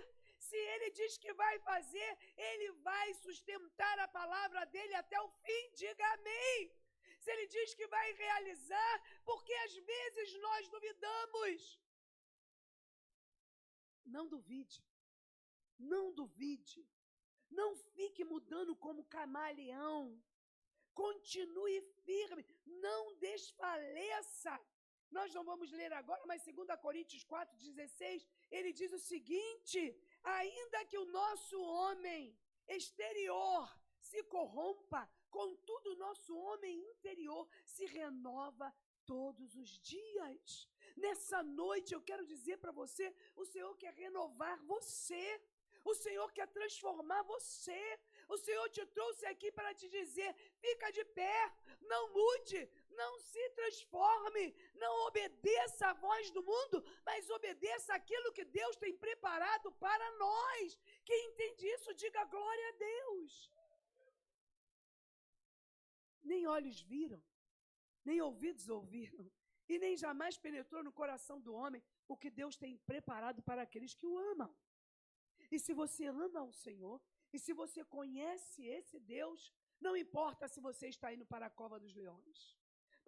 Se Ele diz que vai fazer, Ele vai sustentar a palavra dEle até o fim. Diga amém. Se Ele diz que vai realizar, porque às vezes nós duvidamos. Não duvide, não duvide, não fique mudando como camaleão, continue firme, não desfaleça. Nós não vamos ler agora, mas 2 Coríntios 4,16, ele diz o seguinte, ainda que o nosso homem exterior se corrompa, contudo o nosso homem interior se renova todos os dias. Nessa noite eu quero dizer para você, o Senhor quer renovar você, o Senhor quer transformar você, o Senhor te trouxe aqui para te dizer, fica de pé, não mude, Não se transforme, não obedeça a voz do mundo, mas obedeça aquilo que Deus tem preparado para nós. Quem entende isso, diga glória a Deus. Nem olhos viram, nem ouvidos ouviram, e nem jamais penetrou no coração do homem o que Deus tem preparado para aqueles que o amam. E se você ama o Senhor, e se você conhece esse Deus, não importa se você está indo para a cova dos leões.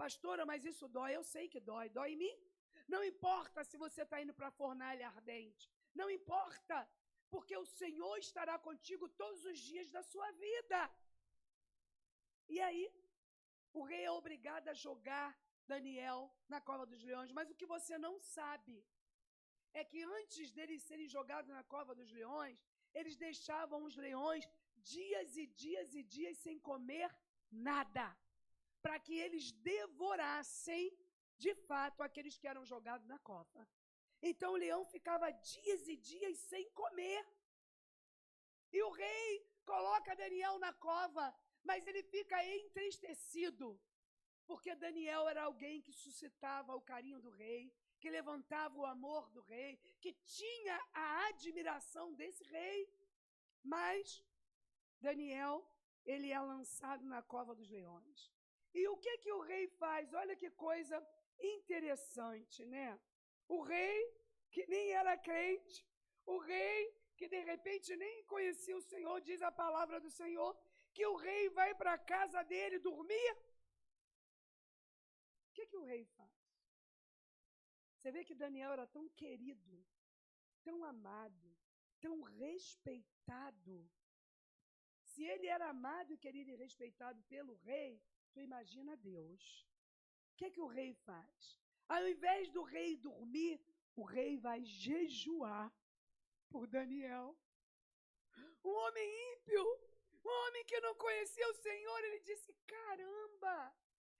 Pastora, mas isso dói. Eu sei que dói. Dói em mim? Não importa se você está indo para a fornalha ardente. Não importa, porque o Senhor estará contigo todos os dias da sua vida. E aí, o rei é obrigado a jogar Daniel na cova dos leões. Mas o que você não sabe é que antes deles serem jogados na cova dos leões, eles deixavam os leões dias e dias e dias sem comer nada, para que eles devorassem, de fato, aqueles que eram jogados na cova. Então o leão ficava dias e dias sem comer. E o rei coloca Daniel na cova, mas ele fica entristecido, porque Daniel era alguém que suscitava o carinho do rei, que levantava o amor do rei, que tinha a admiração desse rei. Mas Daniel, ele é lançado na cova dos leões. E o que o rei faz? Olha que coisa interessante, né? O rei, que nem era crente, o rei, que de repente nem conhecia o Senhor, diz a palavra do Senhor, que o rei vai para a casa dele dormir. O que o rei faz? Você vê que Daniel era tão querido, tão amado, tão respeitado. Se ele era amado e querido e respeitado pelo rei, tu imagina Deus. O que o rei faz? Ao invés do rei dormir, o rei vai jejuar por Daniel. Um homem ímpio, um homem que não conhecia o Senhor, ele disse, caramba,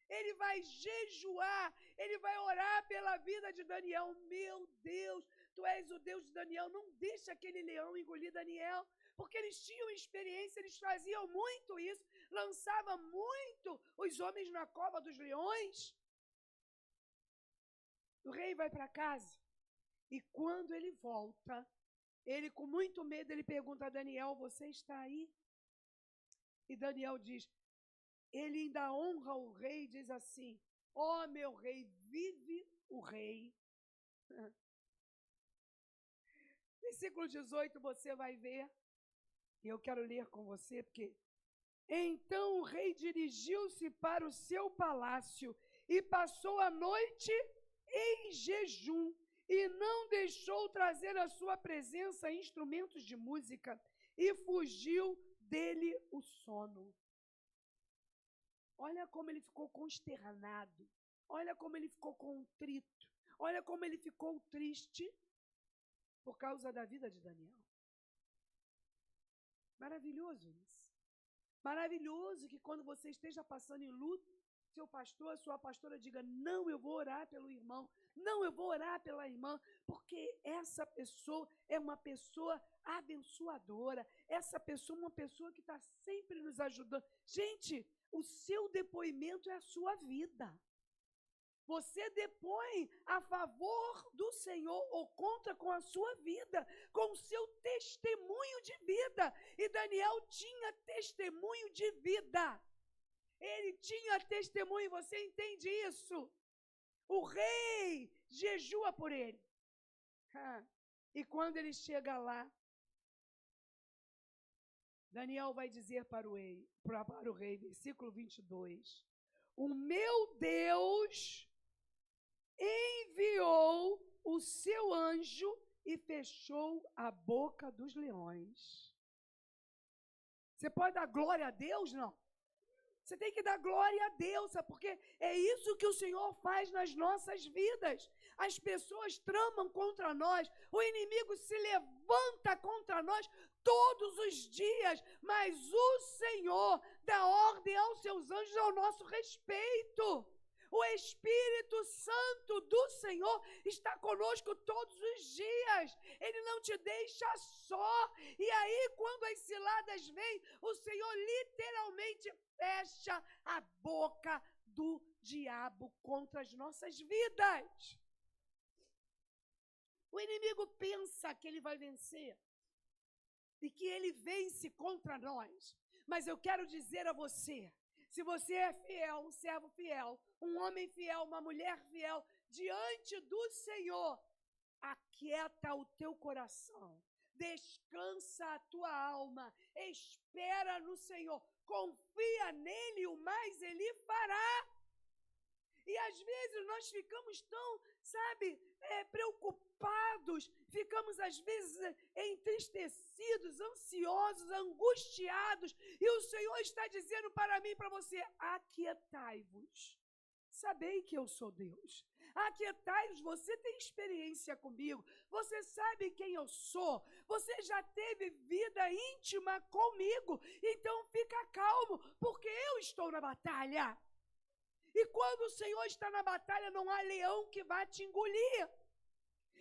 ele vai jejuar, ele vai orar pela vida de Daniel. Meu Deus, tu és o Deus de Daniel, não deixa aquele leão engolir Daniel, porque eles tinham experiência, eles faziam muito isso, lançavam muito os homens na cova dos leões. O rei vai para casa, e quando ele volta, ele com muito medo, ele pergunta a Daniel, você está aí? E Daniel diz, ele ainda honra o rei e diz assim, ó meu rei, vive o rei. Versículo 18 você vai ver, e eu quero ler com você, porque então o rei dirigiu-se para o seu palácio e passou a noite em jejum e não deixou trazer à sua presença instrumentos de música e fugiu dele o sono. Olha como ele ficou consternado, olha como ele ficou contrito, olha como ele ficou triste por causa da vida de Daniel. Maravilhoso isso. Maravilhoso que quando você esteja passando em luto, seu pastor, sua pastora diga, não, eu vou orar pelo irmão, não, eu vou orar pela irmã, porque essa pessoa é uma pessoa abençoadora, essa pessoa é uma pessoa que está sempre nos ajudando. Gente, o seu depoimento é a sua vida. Você depõe a favor do Senhor ou contra com a sua vida, com o seu testemunho de vida. E Daniel tinha testemunho de vida. Ele tinha testemunho, você entende isso? O rei jejua por ele. E quando ele chega lá, Daniel vai dizer para o rei, versículo 22, o meu Deus enviou o seu anjo e fechou a boca dos leões. Você pode dar glória a Deus? Não. Você tem que dar glória a Deus, sabe? Porque é isso que o Senhor faz nas nossas vidas. As pessoas tramam contra nós, o inimigo se levanta contra nós todos os dias, mas o Senhor dá ordem aos seus anjos ao nosso respeito. O Espírito Santo do Senhor está conosco todos os dias. Ele não te deixa só. E aí, quando as ciladas vêm, o Senhor literalmente fecha a boca do diabo contra as nossas vidas. O inimigo pensa que ele vai vencer e que ele vence contra nós. Mas eu quero dizer a você, se você é fiel, um servo fiel, um homem fiel, uma mulher fiel, diante do Senhor, aquieta o teu coração, descansa a tua alma, espera no Senhor, confia nele, o mais ele fará. E às vezes nós ficamos tão, preocupados, ficamos às vezes entristecidos, ansiosos, angustiados, e o Senhor está dizendo para mim e para você, aquietai-vos, sabei que eu sou Deus. Aquietai-vos, você tem experiência comigo, você sabe quem eu sou, você já teve vida íntima comigo, então fica calmo, porque eu estou na batalha. E quando o Senhor está na batalha, não há leão que vá te engolir.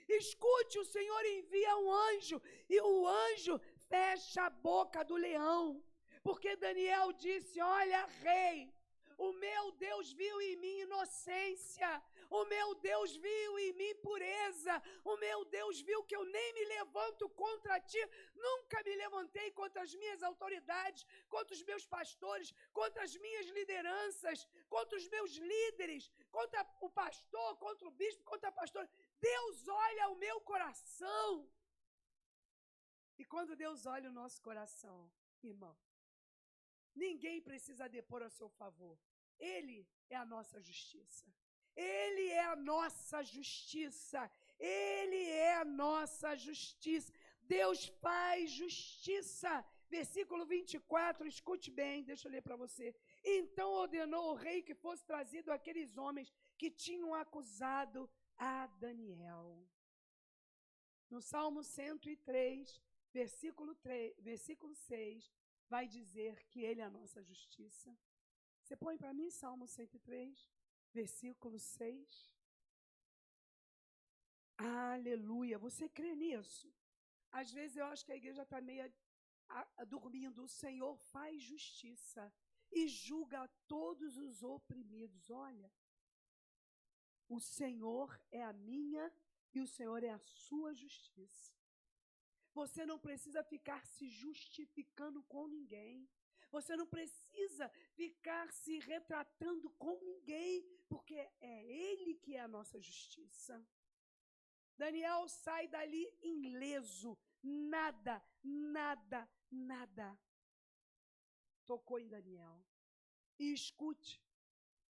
Escute, o Senhor envia um anjo, e o anjo fecha a boca do leão. Porque Daniel disse, olha, rei, o meu Deus viu em mim inocência, o meu Deus viu em mim pureza, o meu Deus viu que eu nem me levanto contra ti, nunca me levantei contra as minhas autoridades, contra os meus pastores, contra as minhas lideranças, contra os meus líderes, contra o pastor, contra o bispo, contra a pastora. Deus olha o meu coração. E quando Deus olha o nosso coração, irmão, ninguém precisa depor a seu favor. Ele é a nossa justiça. Ele é a nossa justiça. Ele é a nossa justiça. Deus faz justiça. Versículo 24, escute bem, deixa eu ler para você. Então ordenou o rei que fosse trazido aqueles homens que tinham acusado a Daniel. No Salmo 103, versículo 6, vai dizer que ele é a nossa justiça. Você põe para mim Salmo 103, versículo 6. Aleluia, você crê nisso? Às vezes eu acho que a igreja está meio dormindo. O Senhor faz justiça e julga a todos os oprimidos. Olha, o Senhor é a minha e o Senhor é a sua justiça. Você não precisa ficar se justificando com ninguém. Você não precisa ficar se retratando com ninguém, porque é Ele que é a nossa justiça. Daniel sai dali ileso. Nada tocou em Daniel. E escute,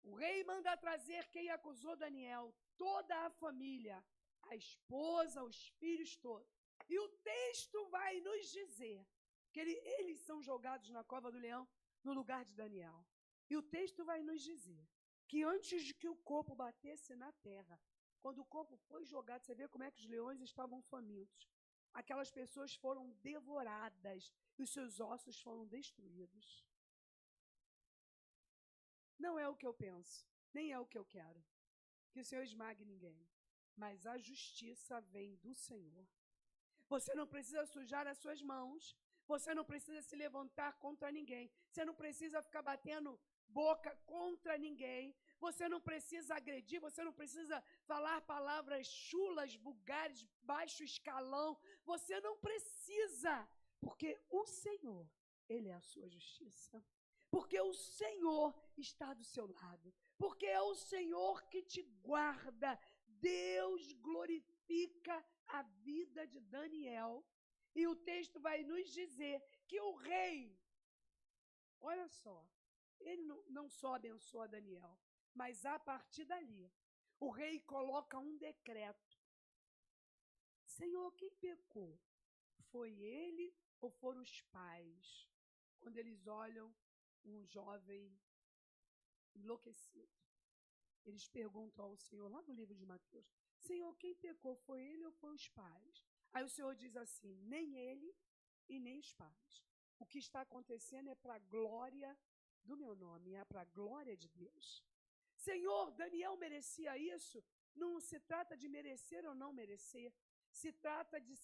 o rei manda trazer quem acusou Daniel, toda a família, a esposa, os filhos todos. E o texto vai nos dizer que eles são jogados na cova do leão no lugar de Daniel. E o texto vai nos dizer que antes de que o corpo batesse na terra, quando o corpo foi jogado, você vê como é que os leões estavam famintos. Aquelas pessoas foram devoradas e os seus ossos foram destruídos. Não é o que eu penso, nem é o que eu quero, que o Senhor esmague ninguém, mas a justiça vem do Senhor. Você não precisa sujar as suas mãos, você não precisa se levantar contra ninguém, você não precisa ficar batendo boca contra ninguém, você não precisa agredir, você não precisa falar palavras chulas, vulgares, baixo escalão, você não precisa, porque o Senhor, Ele é a sua justiça. Porque o Senhor está do seu lado, porque é o Senhor que te guarda. Deus glorifica a vida de Daniel. E o texto vai nos dizer que o rei, olha só, ele não só abençoa Daniel, mas a partir dali, o rei coloca um decreto. Senhor, quem pecou? Foi ele ou foram os pais? Quando eles olham um jovem enlouquecido, eles perguntam ao Senhor, lá no livro de Mateus, Senhor, quem pecou? Foi ele ou foi os pais? Aí o Senhor diz assim, nem ele e nem os pais. O que está acontecendo é para a glória do meu nome, é para a glória de Deus. Senhor, Daniel merecia isso? Não se trata de merecer ou não merecer, se trata de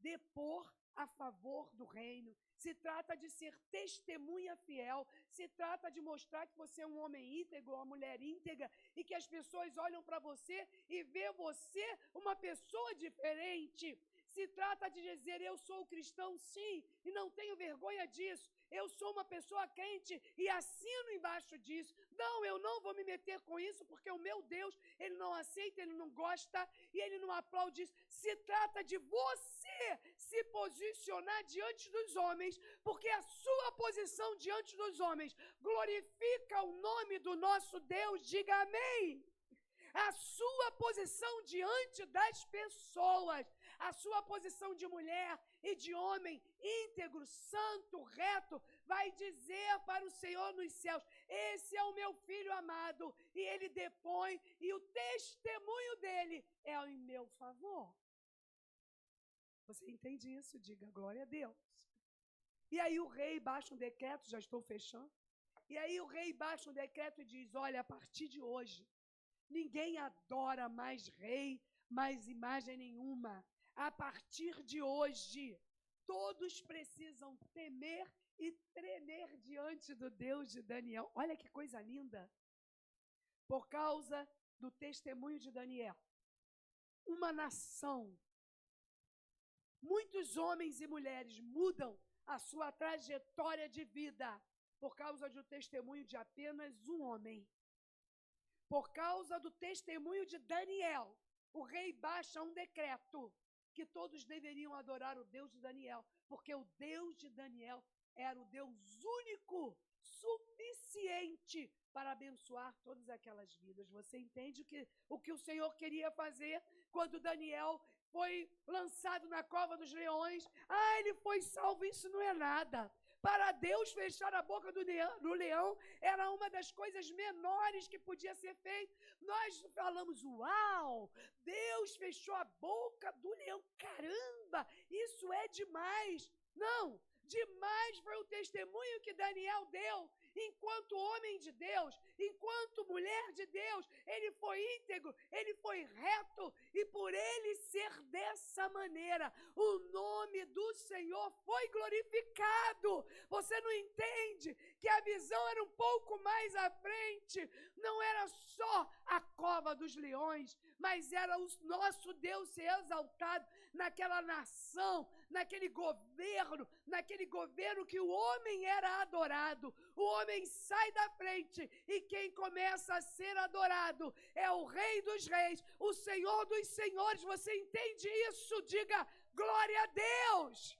depor a favor do reino, se trata de ser testemunha fiel, se trata de mostrar que você é um homem íntegro, uma mulher íntegra, e que as pessoas olham para você e vê você uma pessoa diferente. Se trata de dizer, eu sou cristão sim, e não tenho vergonha disso. Eu sou uma pessoa crente e assino embaixo disso. Não, eu não vou me meter com isso, porque o meu Deus, Ele não aceita, Ele não gosta e Ele não aplaude isso. Se trata de você se posicionar diante dos homens, porque a sua posição diante dos homens glorifica o nome do nosso Deus. Diga amém. A sua posição diante das pessoas, a sua posição de mulher e de homem íntegro, santo, reto, vai dizer para o Senhor nos céus, esse é o meu filho amado, e ele depõe, e o testemunho dele é em meu favor. Você entende isso? Diga glória a Deus. E aí o rei baixa um decreto, já estou fechando, e aí o rei baixa um decreto e diz, olha, a partir de hoje, ninguém adora mais rei, mais imagem nenhuma. A partir de hoje, todos precisam temer e tremer diante do Deus de Daniel. Olha que coisa linda. Por causa do testemunho de Daniel, uma nação, muitos homens e mulheres mudam a sua trajetória de vida por causa do testemunho de apenas um homem. Por causa do testemunho de Daniel, o rei baixa um decreto que todos deveriam adorar o Deus de Daniel, porque o Deus de Daniel era o Deus único, suficiente para abençoar todas aquelas vidas. Você entende o que o Senhor queria fazer quando Daniel foi lançado na cova dos leões? Ah, ele foi salvo, isso não é nada. Para Deus, fechar a boca do leão era uma das coisas menores que podia ser feito. Nós falamos, uau, Deus fechou a boca do leão. Caramba, isso é demais. Não, demais foi o testemunho que Daniel deu. Enquanto homem de Deus, enquanto mulher de Deus, ele foi íntegro, ele foi reto, e por ele ser dessa maneira, o nome do Senhor foi glorificado. Você não entende que a visão era um pouco mais à frente, não era só a cova dos leões, mas era o nosso Deus ser exaltado naquela nação, naquele governo que o homem era adorado. O homem sai da frente e quem começa a ser adorado é o Rei dos Reis, o Senhor dos Senhores. Você entende isso? Diga glória a Deus.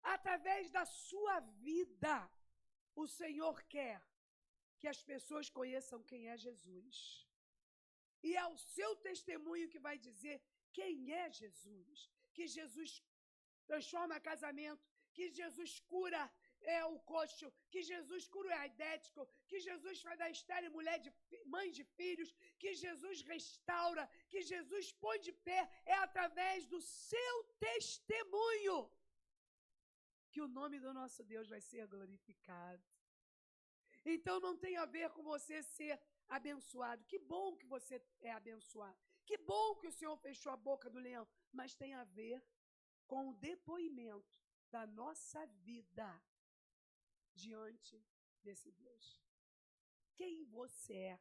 Através da sua vida, o Senhor quer que as pessoas conheçam quem é Jesus. E é o seu testemunho que vai dizer quem é Jesus. Que Jesus transforma casamento, que Jesus cura o coxo, que Jesus cura o aidético, que Jesus faz da estéril mulher mãe de filhos, que Jesus restaura, que Jesus põe de pé. É através do seu testemunho que o nome do nosso Deus vai ser glorificado. Então não tem a ver com você ser abençoado. Que bom que você é abençoado. Que bom que o Senhor fechou a boca do leão. Mas tem a ver com o depoimento da nossa vida diante desse Deus. Quem você é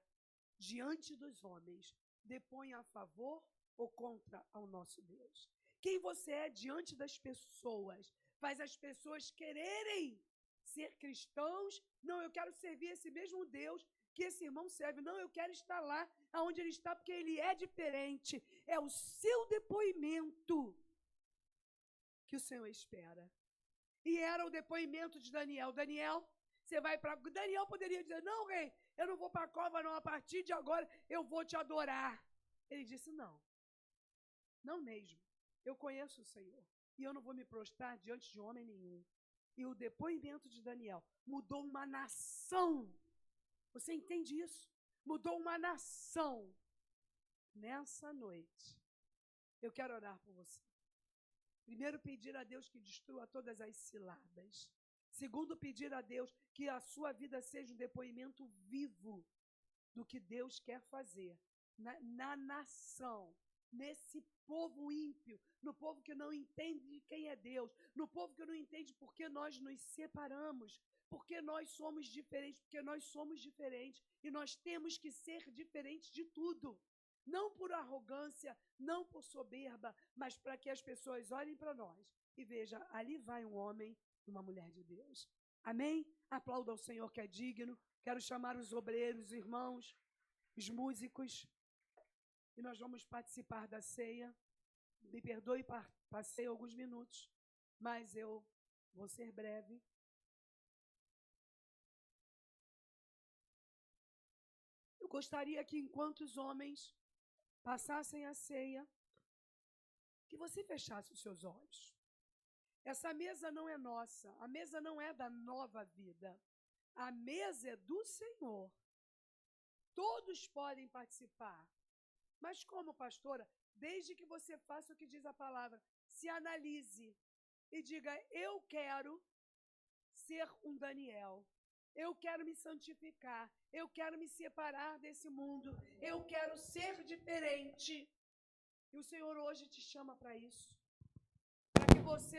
diante dos homens depõe a favor ou contra ao nosso Deus. Quem você é diante das pessoas faz as pessoas quererem ser cristãos. Não, eu quero servir esse mesmo Deus que esse irmão serve. Não, eu quero estar lá onde ele está, porque ele é diferente. É o seu depoimento que o Senhor espera. E era o depoimento de Daniel. Daniel, você vai para... Daniel poderia dizer, não, rei, eu não vou para a cova, não. A partir de agora eu vou te adorar. Ele disse, não. Não mesmo. Eu conheço o Senhor. E eu não vou me prostrar diante de homem nenhum. E o depoimento de Daniel mudou uma nação. Você entende isso? Mudou uma nação. Nessa noite, eu quero orar por você. Primeiro, pedir a Deus que destrua todas as ciladas. Segundo, pedir a Deus que a sua vida seja um depoimento vivo do que Deus quer fazer na nação nesse povo ímpio, no povo que não entende quem é Deus, no povo que não entende por que nós nos separamos, porque nós somos diferentes e nós temos que ser diferentes de tudo. Não por arrogância, não por soberba, mas para que as pessoas olhem para nós e vejam, ali vai um homem e uma mulher de Deus. Amém? Aplauda ao Senhor que é digno. Quero chamar os obreiros, os irmãos, os músicos, e nós vamos participar da ceia. Me perdoe, passei alguns minutos, mas eu vou ser breve. Eu gostaria que, enquanto os homens passassem a ceia, que você fechasse os seus olhos. Essa mesa não é nossa, a mesa não é da Nova Vida, a mesa é do Senhor. Todos podem participar, mas como pastora, desde que você faça o que diz a palavra, se analise e diga, eu quero ser um Daniel, eu quero me santificar, eu quero me separar desse mundo, eu quero ser diferente. E o Senhor hoje te chama para isso, para que você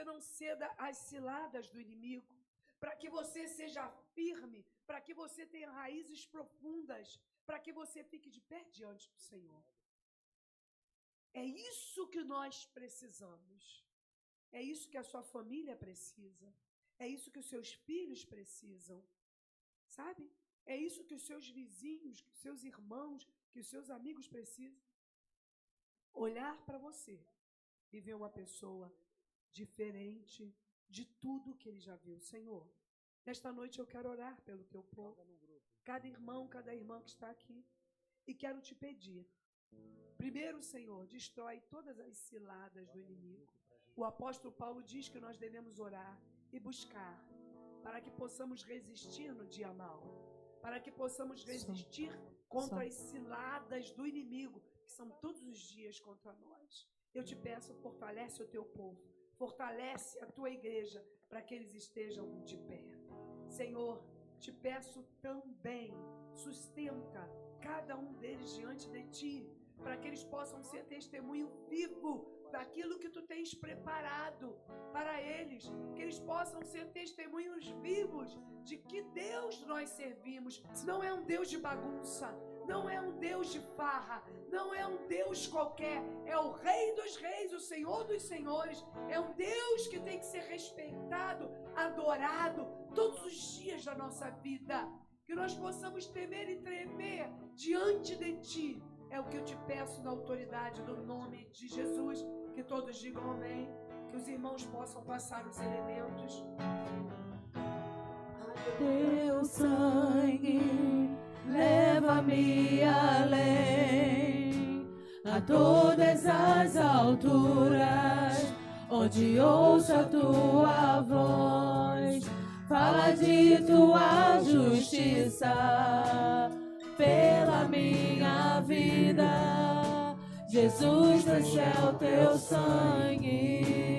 não ceda às ciladas do inimigo, para que você seja firme, para que você tenha raízes profundas, para que você fique de pé diante do Senhor. É isso que nós precisamos, é isso que a sua família precisa, é isso que os seus filhos precisam, sabe? É isso que os seus vizinhos, que os seus irmãos, que os seus amigos precisam. Olhar para você e ver uma pessoa diferente de tudo que ele já viu. Senhor, nesta noite eu quero orar pelo teu povo, cada irmão, cada irmã que está aqui, e quero te pedir. Primeiro, Senhor, destrói todas as ciladas do inimigo. O apóstolo Paulo diz que nós devemos orar e buscar, para que possamos resistir no dia mau, para que possamos resistir contra as ciladas do inimigo, que são todos os dias contra nós. Eu te peço, fortalece o teu povo, fortalece a tua igreja, para que eles estejam de pé. Senhor, te peço também, sustenta cada um deles diante de ti, para que eles possam ser testemunho vivo daquilo que tu tens preparado para eles, que eles possam ser testemunhos vivos de que Deus nós servimos. Não é um Deus de bagunça, não é um Deus de farra, não é um Deus qualquer, é o Rei dos Reis, o Senhor dos Senhores, é um Deus que tem que ser respeitado, adorado todos os dias da nossa vida, que nós possamos temer e tremer diante de ti. É o que eu te peço na autoridade do nome de Jesus. Que todos digam amém. Que os irmãos possam passar os elementos.
Teu sangue leva-me além, a todas as alturas, onde ouço a tua voz. Fala de tua justiça pela minha vida. Jesus, esse é o teu sangue.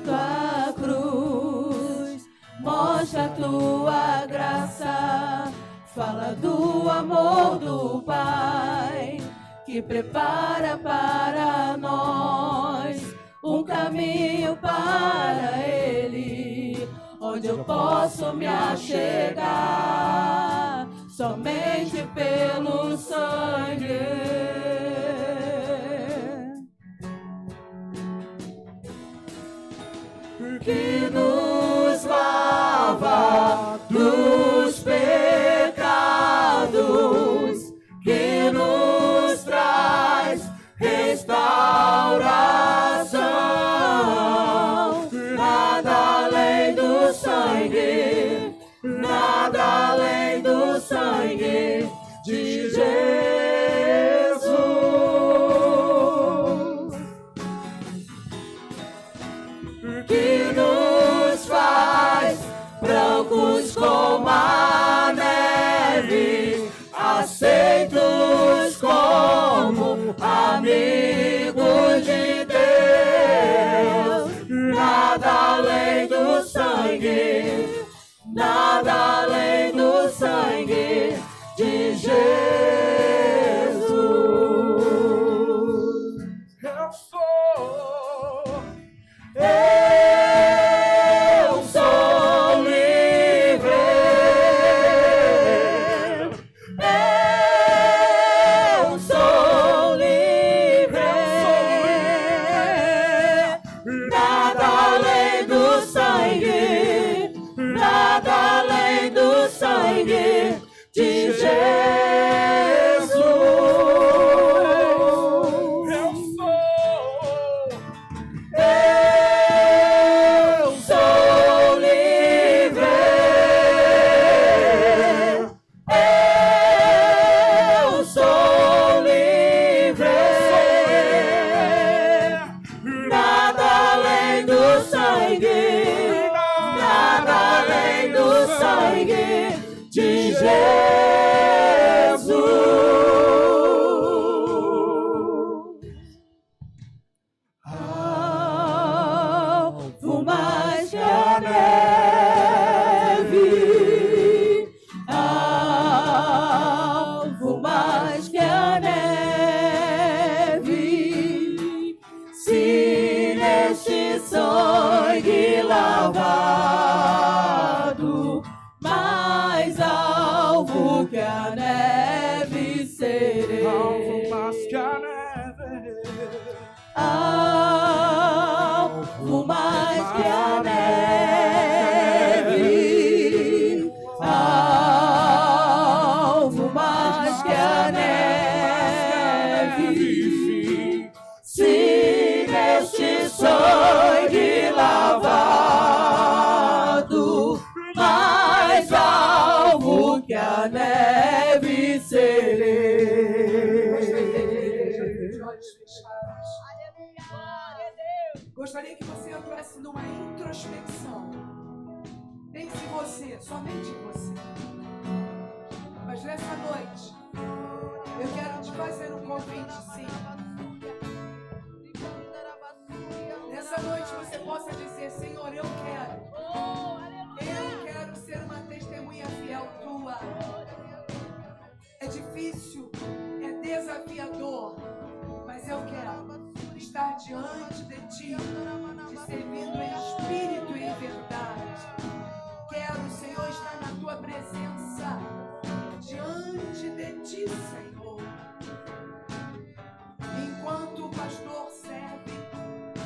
Tua cruz mostra a tua graça, fala do amor do Pai, que prepara para nós um caminho para Ele, onde eu posso me achegar somente pelo sangue. Que nos lava dos pecados, que nos traz restauração. Nada além do sangue, nada além do sangue de Jesus. Alvo mais que a neve, alvo mais que a neve, se neste sangue lavado, mais alvo que a neve serei.
Alvo mais que a neve.
Alvo mais que a neve, alvo mais que a neve, se neste sangue lavado, mais alvo que a neve serei.
Gostaria que você entrasse numa introspecção. Pense em você, somente em você. Mas nessa noite, eu quero te fazer um convite, sim. Nessa noite você possa dizer: Senhor, eu quero ser uma testemunha fiel tua. É difícil, é desafiador, mas eu quero estar diante de ti, te servindo em espírito e em verdade. Quero, Senhor, estar na tua presença, diante de ti, Senhor. Enquanto o pastor serve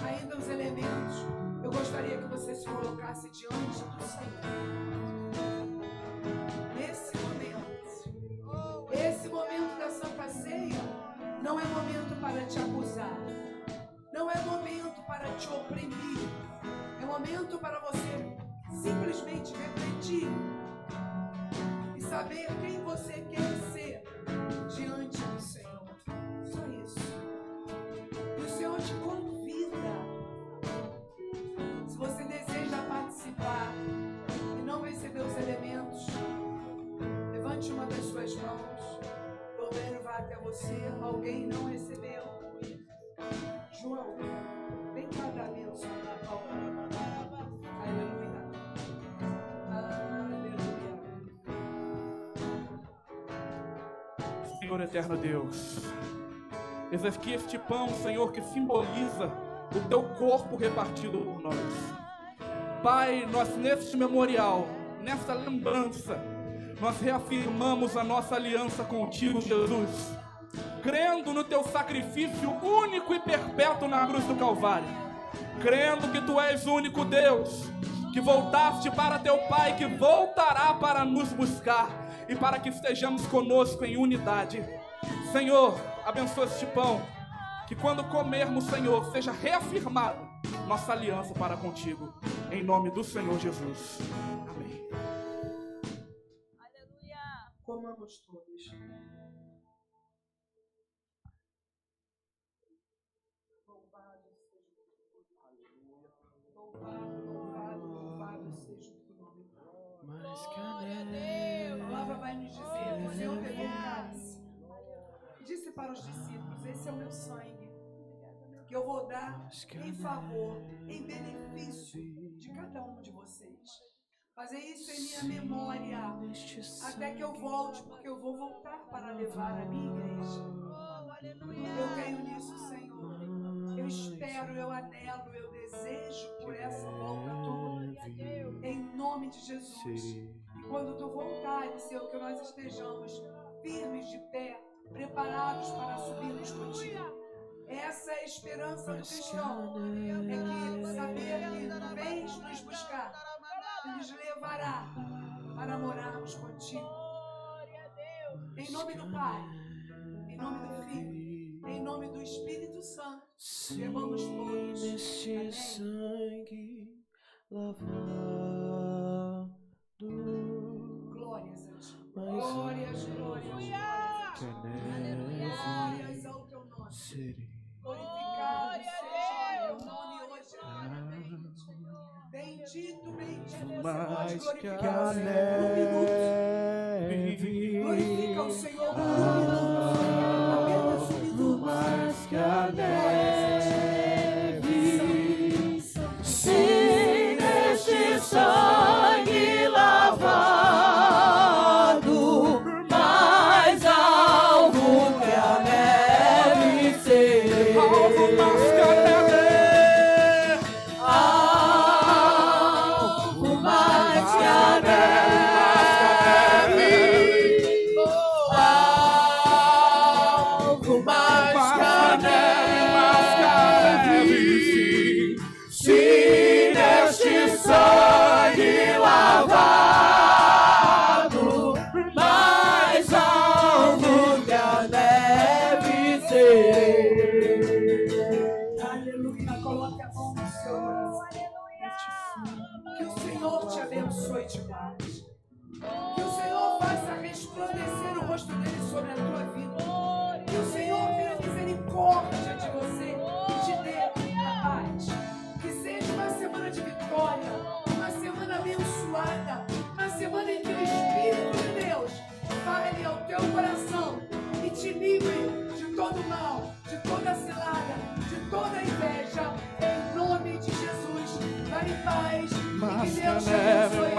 ainda os elementos, eu gostaria que você se colocasse diante do Senhor. Esse momento da Santa Ceia não é momento para te acusar. Não é momento para te oprimir. É momento para você simplesmente refletir e saber quem você quer ser diante do Senhor. Só isso. E o Senhor te convida. Se você deseja participar e não receber os elementos, levante uma das suas mãos. O obreiro vai até você. Alguém não recebeu. João, vem cá dar a bênção na palma. Aleluia. Aleluia.
Senhor eterno Deus, eis aqui este pão, Senhor, que simboliza o teu corpo repartido por nós. Pai, nós neste memorial, nesta lembrança, nós reafirmamos a nossa aliança contigo, Jesus, crendo no teu sacrifício único e perpétuo na cruz do Calvário, crendo que tu és o único Deus, que voltaste para teu Pai, que voltará para nos buscar e para que estejamos conosco em unidade. Senhor, abençoa este pão, que quando comermos, Senhor, seja reafirmada nossa aliança para contigo, em nome do Senhor Jesus. Amém.
Aleluia. Comamos todos. Louvado seja o teu nome. Glória a Deus. A palavra vai nos dizer que o Senhor pegou o cálice e disse para os discípulos: esse é o meu sangue, que eu vou dar em favor, em benefício de cada um de vocês. Fazer isso em minha memória, até que eu volte, porque eu vou voltar para levar a minha igreja. Eu creio nisso, Senhor. Eu espero, eu anelo, eu desejo por essa volta tua, em nome de Jesus. E quando tu voltares, Senhor, que nós estejamos firmes de pé, preparados para subirmos contigo. Essa é a esperança do cristão, é que saber que tu vens nos buscar e nos levará para morarmos contigo. Em nome do Pai, em nome do Filho, em nome do Espírito Santo, levamos todos.
Neste sangue lavado.
Glórias a ti. Glórias, glórias, glórias. Glórias ao teu nome. Glorificado seja o teu nome hoje. Bendito, bendito. Você pode glorificar o Senhor por um minuto. resplandecer o rosto dele sobre a tua vida. Que o Senhor tenha misericórdia de você e te dê a paz. Que seja uma semana de vitória, uma semana abençoada, uma semana em que o Espírito de Deus fale ao teu coração e te livre de todo mal, de toda cilada, de toda inveja, em nome de Jesus. Vai em paz e que Deus te abençoe.